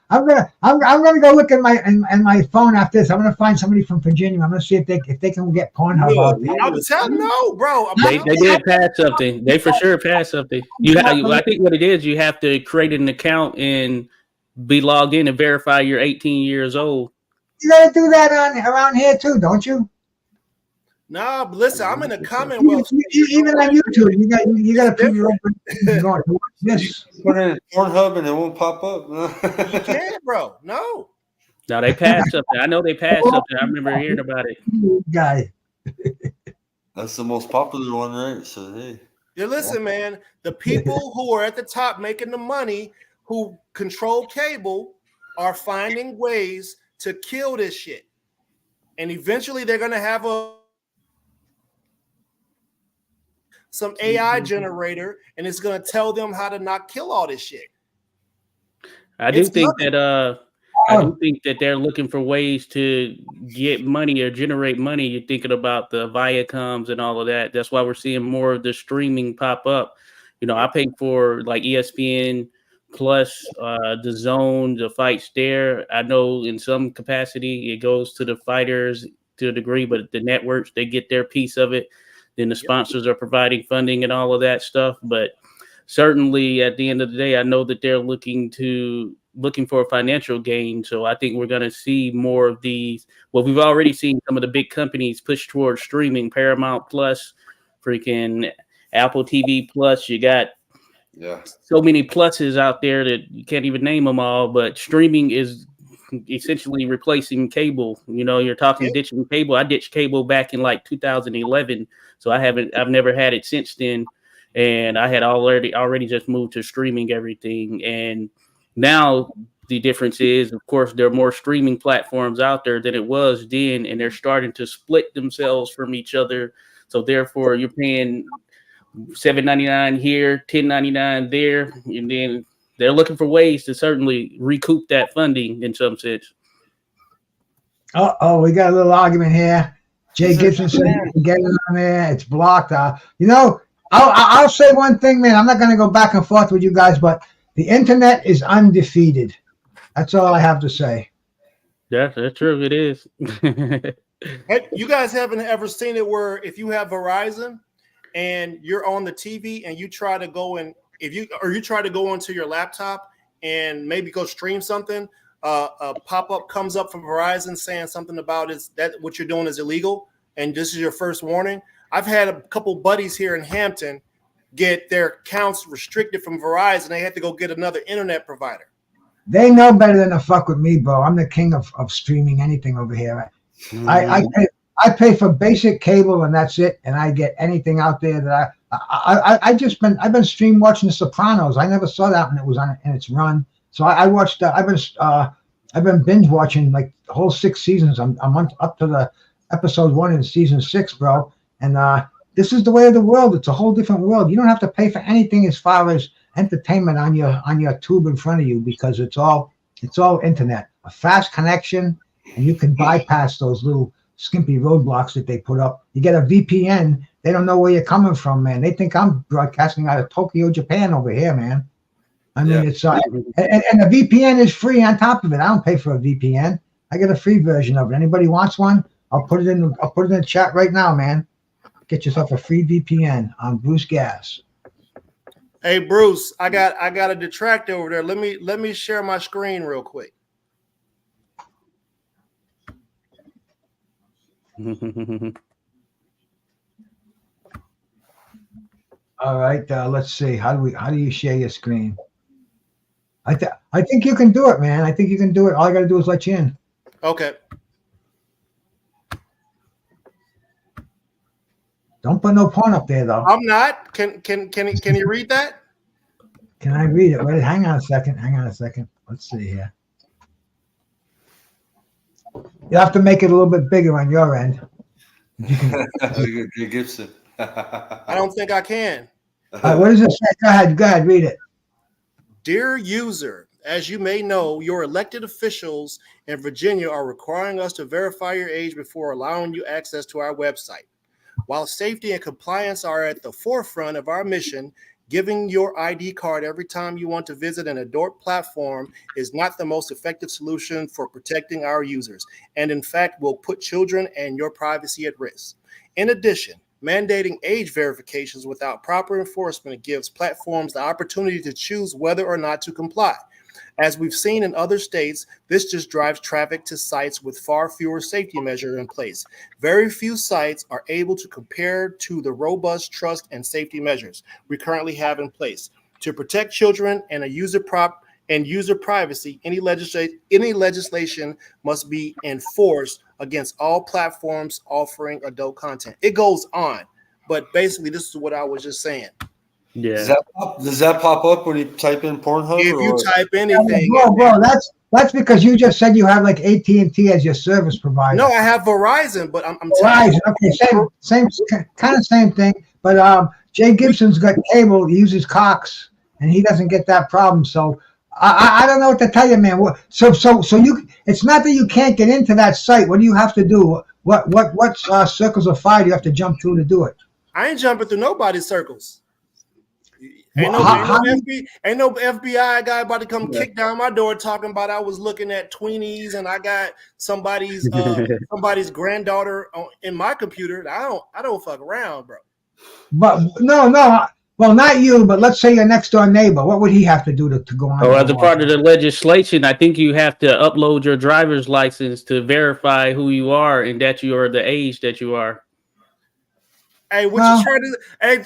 I'm gonna go look at my phone after this. I'm gonna find somebody from Virginia. I'm gonna see if they can get Pornhub. I'm telling no, bro. They did pass something. They for sure passed something. I think what it is, you have to create an account and be logged in and verify you're 18 years old. You gotta do that around here too, don't you? No, but listen, I'm in the Commonwealth. Even on YouTube, you got to prove your own going to watch this. Put it in Pornhub and it won't pop up. You can't, bro. No, they passed something. I know they passed something. I remember hearing about it. Guy. That's the most popular one, right? So hey. Yeah, listen, man. The people who are at the top making the money, who control cable, are finding ways to kill this shit, and eventually they're gonna have some AI generator, and it's going to tell them how to not kill all this shit. I do think that they're looking for ways to get money or generate money. You're thinking about the Viacoms and all of that. That's why we're seeing more of the streaming pop up. I pay for like ESPN Plus, the Zone, the fights there. I know in some capacity it goes to the fighters to a degree, but the networks, they get their piece of it. Then the sponsors are providing funding and all of that stuff. But certainly at the end of the day, I know that they're looking for a financial gain. So I think we're going to see more of these. Well, we've already seen some of the big companies push towards streaming. Paramount Plus, freaking Apple TV Plus. You got so many pluses out there that you can't even name them all. But streaming is essentially replacing cable. You're talking ditching cable. I ditched cable back in like 2011. So I've never had it since then. And I had already just moved to streaming everything. And now the difference is, of course, there are more streaming platforms out there than it was then, and they're starting to split themselves from each other. So therefore you're paying $7.99 here, $10.99 there, and then they're looking for ways to certainly recoup that funding in some sense. We got a little argument here. Jay Gibson said you can get it on there. It's blocked. I'll say one thing, man. I'm not going to go back and forth with you guys, but the internet is undefeated. That's all I have to say. Yeah, that's true. It is. Hey, you guys haven't ever seen it where if you have Verizon and you're on the TV and you try to go and you try to go onto your laptop and maybe go stream something, a pop-up comes up from Verizon saying something about that what you're doing is illegal and this is your first warning. I've had a couple buddies here in Hampton get their accounts restricted from Verizon. They had to go get another internet provider. They know better than to fuck with me, bro. I'm the king of streaming anything over here. I pay for basic cable and that's it, and I get anything out there that I've been stream watching The Sopranos. I never saw that when it was on in its run, so I watched. I've been binge watching like the whole 6 seasons. I'm up to the episode 1 in season 6, bro. And this is the way of the world. It's a whole different world. You don't have to pay for anything as far as entertainment on your tube in front of you because it's all internet, a fast connection. And you can bypass those little skimpy roadblocks that they put up. You get a VPN, they don't know where you're coming from, man. They think I'm broadcasting out of Tokyo, Japan over here, man. I mean, it's and the VPN is free on top of it. I don't pay for a VPN. I get a free version of it. Anybody wants one? I'll put it in the chat right now, man. Get yourself a free VPN on Bruce Gas. Hey Bruce, I got a detractor over there. Let me share my screen real quick. All right, let's see. How do you share your screen? I think you can do it, man. I think you can do it. All I got to do is let you in. Okay. Don't put no porn up there, though. I'm not. Can you read that? Can I read it? Wait, hang on a second. Let's see here. You have to make it a little bit bigger on your end. Gibson. I don't think I can. What does it say? Go ahead, read it. Dear user, as you may know, your elected officials in Virginia are requiring us to verify your age before allowing you access to our website. While safety and compliance are at the forefront of our mission, giving your ID card every time you want to visit an adult platform is not the most effective solution for protecting our users, and in fact will put children and your privacy at risk. In addition, mandating age verifications without proper enforcement gives platforms the opportunity to choose whether or not to comply. As we've seen in other states, this just drives traffic to sites with far fewer safety measures in place. Very few sites are able to compare to the robust trust and safety measures we currently have in place. To protect children and user privacy, any legislation must be enforced against all platforms offering adult content. It goes on, but basically this is what I was just saying. Yeah. Does that pop up when you type in Pornhub? If you type anything, bro, that's because you just said you have like AT&T as your service provider. No, I have Verizon, but I'm Verizon. Okay, same thing. But Jay Gibson's got cable. He uses Cox, and he doesn't get that problem. So I don't know what to tell you, man. So you. It's not that you can't get into that site. What do you have to do? What circles of fire do you have to jump through to do it? I ain't jumping through nobody's circles. Ain't no FBI guy about to come kick down my door talking about I was looking at tweenies and I got somebody's granddaughter in my computer. I don't fuck around, bro. But no. Well, not you, but let's say your next door neighbor. What would he have to do to go on? Oh, as a part of the legislation, I think you have to upload your driver's license to verify who you are and that you are the age that you are. Hey, what you trying to?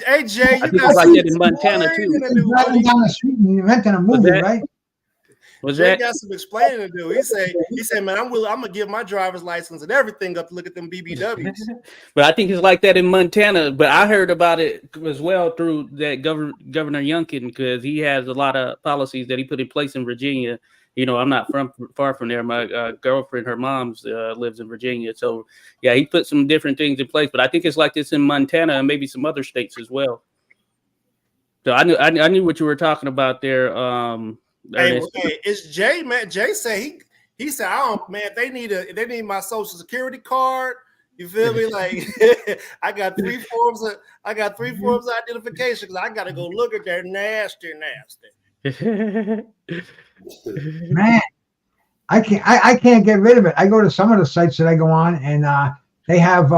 Hey, Jay, I you think got it's like that in Montana too. Driving down the street and you're renting a movie, right? Was Jay that? got some explaining to do. He said, man, I'm gonna give my driver's license and everything up to look at them BBWs. But I think it's like that in Montana. But I heard about it as well through that Governor Youngkin, because he has a lot of policies that he put in place in Virginia. You know, I'm not far from there. My girlfriend, her mom's lives in Virginia. So, yeah, he put some different things in place. But I think it's like this in Montana and maybe some other states as well. So I knew what you were talking about there. Hey, it's Jay, man. Jay said he said, I don't, man, they need my social security card. You feel me? Like I got three forms of identification because I gotta go look at their nasty. Man, I can't get rid of it. I go to some of the sites that I go on, and they have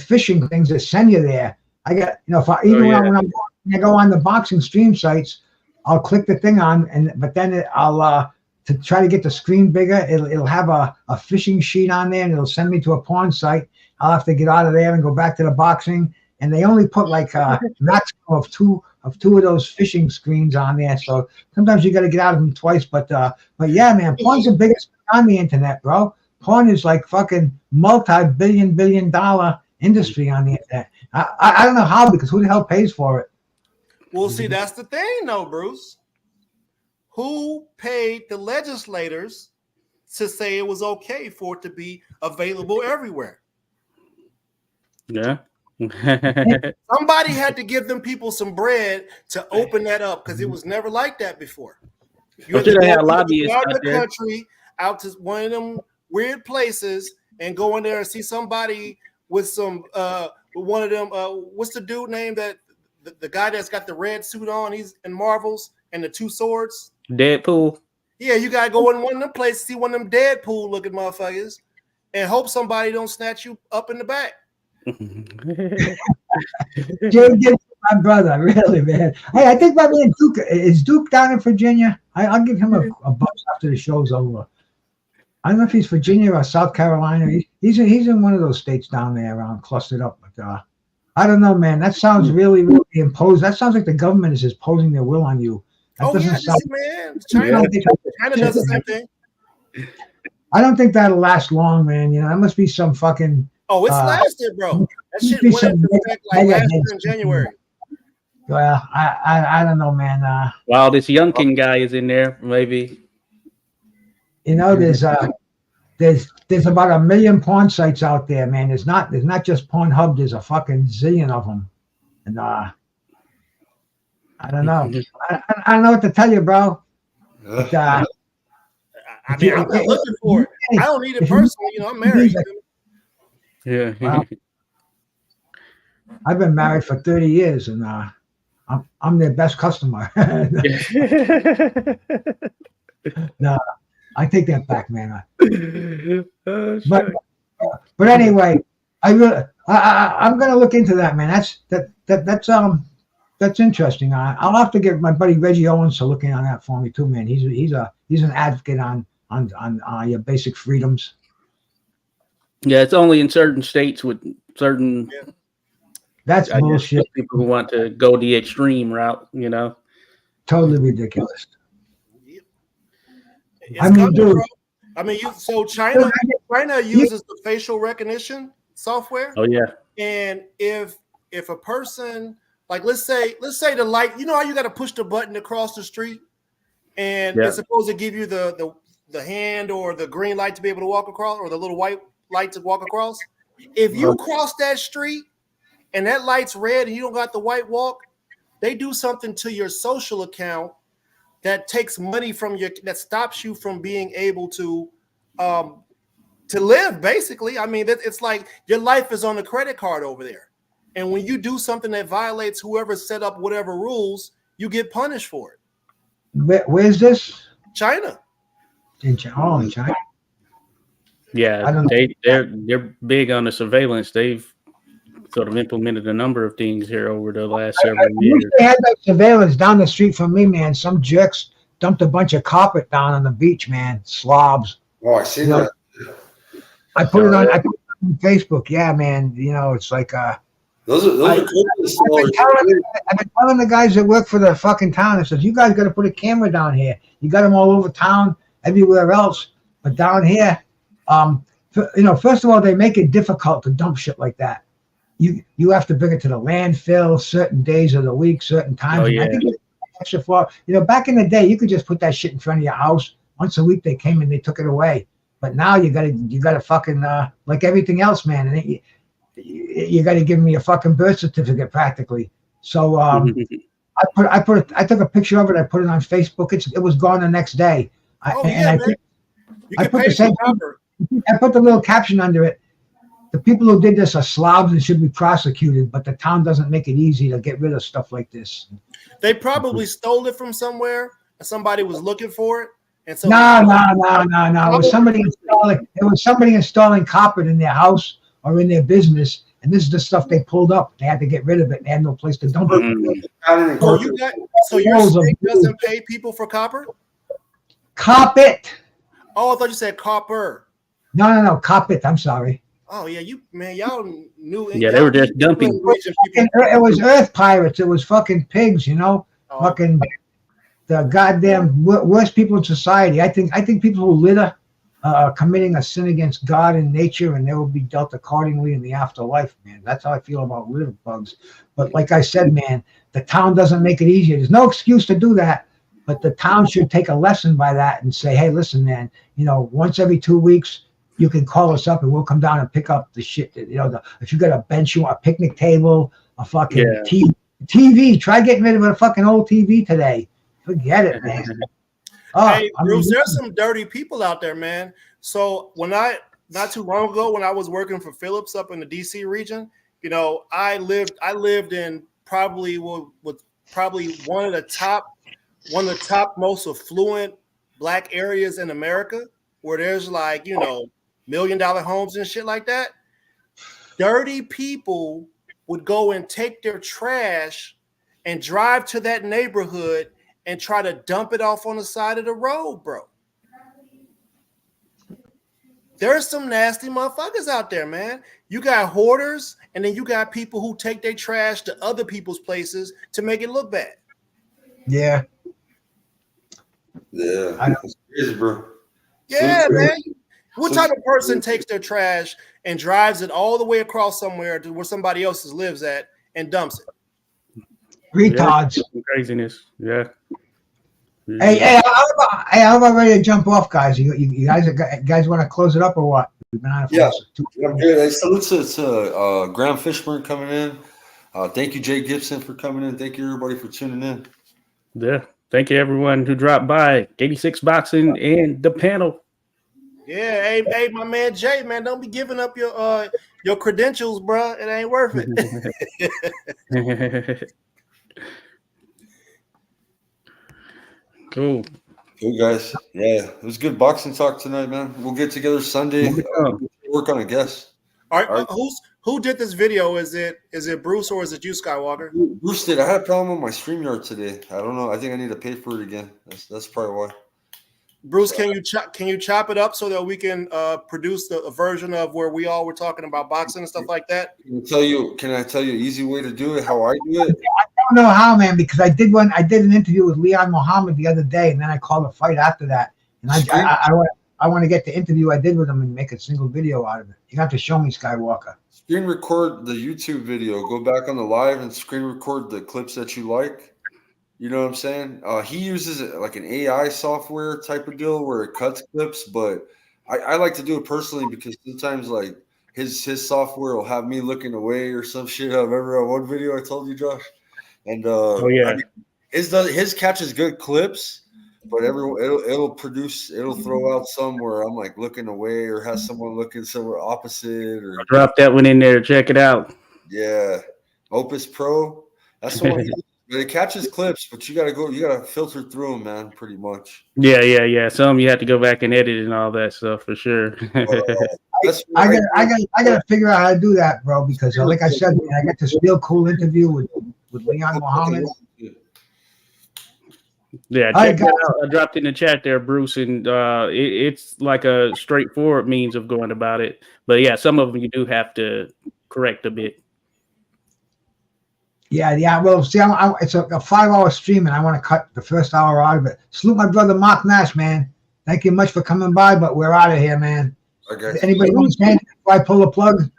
fishing things that send you there. I got, if I even when I go on the boxing stream sites, I'll click the thing on, but then I'll to try to get the screen bigger, it'll have a fishing sheet on there, and it'll send me to a porn site. I'll have to get out of there and go back to the boxing, and they only put like a maximum of two of those fishing screens on there. So sometimes you got to get out of them twice. But yeah, man, porn's the biggest thing on the internet, bro. Porn is like fucking multi-billion dollar industry on the internet. I don't know how, because who the hell pays for it? Well, see, that's the thing, though, Bruce. Who paid the legislators to say it was okay for it to be available everywhere? Yeah. Somebody had to give them people some bread to open that up, because it was never like that before. You had to go out the country, out to one of them weird places, and go in there and see somebody with some one of them. What's the dude name that the guy that's got the red suit on? He's in Marvels and the two swords. Deadpool. Yeah, you gotta go in one of them places, see one of them Deadpool looking motherfuckers, and hope somebody don't snatch you up in the back. Jay Gibson, my brother, really, man. Hey, I think my man Duke is Duke down in Virginia. I'll give him a buzz after the show's over. I don't know if he's Virginia or South Carolina. He's in one of those states down there around clustered up. But I don't know, man. That sounds really, really imposed. That sounds like the government is just posing their will on you. That man. China does the same thing. I don't think that'll last long, man. That must be some fucking. Oh, it's lasted, bro. That shit went into effect like last year in January. Well, I don't know, man. While this Youngkin guy is in there, maybe. There's about 1 million porn sites out there, man. There's not just Pornhub. There's a fucking zillion of them, and I don't know. I don't know what to tell you, bro. But, I mean, I'm not looking for it. I don't need it personally. I'm married. Yeah. Well, I've been married for 30 years, and I'm their best customer. No, I take that back, man. But anyway, I'm gonna look into that, man. That's interesting. I'll have to get my buddy Reggie Owens to look in on that for me too, man. He's an advocate on your basic freedoms. Yeah, it's only in certain states with certain. Yeah. That's bullshit. People who want to go the extreme route, Totally ridiculous. So China uses the facial recognition software. Oh yeah. And if a person, like let's say the light, how you got to push the button across the street, and it's supposed to give you the hand or the green light to be able to walk across, or the little white light to walk across. If you cross that street and that light's red and you don't got the white walk, they do something to your social account that takes money from that stops you from being able to live, basically. I mean, it's like your life is on a credit card over there. And when you do something that violates whoever set up whatever rules, you get punished for it. Where's this? China. In China. Yeah, they're big on the surveillance. They've sort of implemented a number of things here over the last several years. They had that surveillance down the street from me, man. Some jerks dumped a bunch of carpet down on the beach, man. Slobs. Oh, I see that. I put it on Facebook. Yeah, man. It's like those are I've been telling the guys that work for the fucking town, I said, you guys got to put a camera down here. You got them all over town, everywhere else, but down here, first of all, they make it difficult to dump shit like that. You have to bring it to the landfill certain days of the week, certain times. Oh, yeah. I think extra for back in the day, you could just put that shit in front of your house. Once a week they came and they took it away. But now you gotta fucking like everything else, man. And you gotta give me a fucking birth certificate practically. So I took a picture of it. I put it on Facebook. It was gone the next day. I put the little caption under it. The people who did this are slobs and should be prosecuted, but the town doesn't make it easy to get rid of stuff like this. They probably stole it from somewhere and somebody was looking for it. And so no. It was somebody installing carpet in their house or in their business. And this is the stuff they pulled up. They had to get rid of it. They had no place to dump it. So your state doesn't pay people for copper? Cop it. Oh, I thought you said copper. No, cop it. I'm sorry. Oh yeah, y'all knew. Yeah, they were just dumping. It was earth pirates. It was fucking pigs, you know, fucking the goddamn worst people in society. I think people who litter are committing a sin against God and nature, and they will be dealt accordingly in the afterlife, man. That's how I feel about litter bugs. But like I said, man, the town doesn't make it easier. There's no excuse to do that, but the town should take a lesson by that and say, hey, listen, man, you know, once every 2 weeks, you can call us up and we'll come down and pick up the shit that, you know, if you got a bench, you want a picnic table, a fucking TV, try getting rid of a fucking old TV today. Forget it, man. Hey, Bruce, there's some dirty people out there, man. So not too long ago, when I was working for Philips up in the DC region, you know, I lived in probably one of the top most affluent black areas in America, where there's like, you know, $1 million homes and shit like that. Dirty people would go and take their trash and drive to that neighborhood and try to dump it off on the side of the road, bro. There's some nasty motherfuckers out there, man. You got hoarders, and then you got people who take their trash to other people's places to make it look bad. Yeah. Yeah. It's crazy, bro. Yeah, man. What type of person takes their trash and drives it all the way across somewhere to where somebody else lives at and dumps it? Retards. Yeah, craziness. Yeah. Hey, I'm about ready to jump off, guys. You guys want to close it up or what? We've been on it for I'm good. Hey, salute to Graham Fishburne coming in. Thank you, Jay Gibson, for coming in. Thank you, everybody, for tuning in. Yeah. Thank you, everyone who dropped by. 86 Boxing and the panel. Yeah, hey, my man Jay, man, don't be giving up your credentials, bro. It ain't worth it. Cool, guys. Yeah, it was good boxing talk tonight, man. We'll get together Sunday. Work on a guest. All right. Who did this video? Is it Bruce or is it you, Skywalker? Bruce did. I had a problem with my StreamYard today. I don't know. I think I need to pay for it again. That's probably why. Bruce, can you chop it up so that we can produce a version of where we all were talking about boxing and stuff like that? Can I tell you an easy way to do it? How I do it? I don't know how, man, because I did an interview with Leon Muhammad the other day, and then I called a fight after that. And I want to get the interview I did with him and make a single video out of it. You have to show me, Skywalker. Screen record the YouTube video. Go back on the live and screen record the clips that you like. You know what I'm saying? He uses it like an AI software type of deal where it cuts clips, but I like to do it personally because sometimes like his software will have me looking away or some shit. I remember on one video I told you, Josh, and his catches good clips, but it'll throw out some where I'm like looking away or has someone looking somewhere opposite. Or drop that one in there. Check it out. Yeah, Opus Pro. That's the one. It catches clips, but you gotta filter through them, man. Pretty much. Yeah. Some you have to go back and edit and all that stuff for sure. I gotta figure out how to do that, bro. Because like I said, man, I got this real cool interview with Leon Muhammad. Yeah, check that out. I dropped in the chat there, Bruce, and it's like a straightforward means of going about it. But yeah, some of them you do have to correct a bit. Yeah. Well, see, it's a 5-hour stream, and I want to cut the first hour out of it. Salute my brother Mark Nash, man. Thank you much for coming by, but we're out of here, man. Okay. Anybody want to say anything before I pull the plug?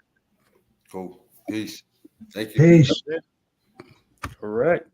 Cool. Peace. Thank you. Peace. Correct.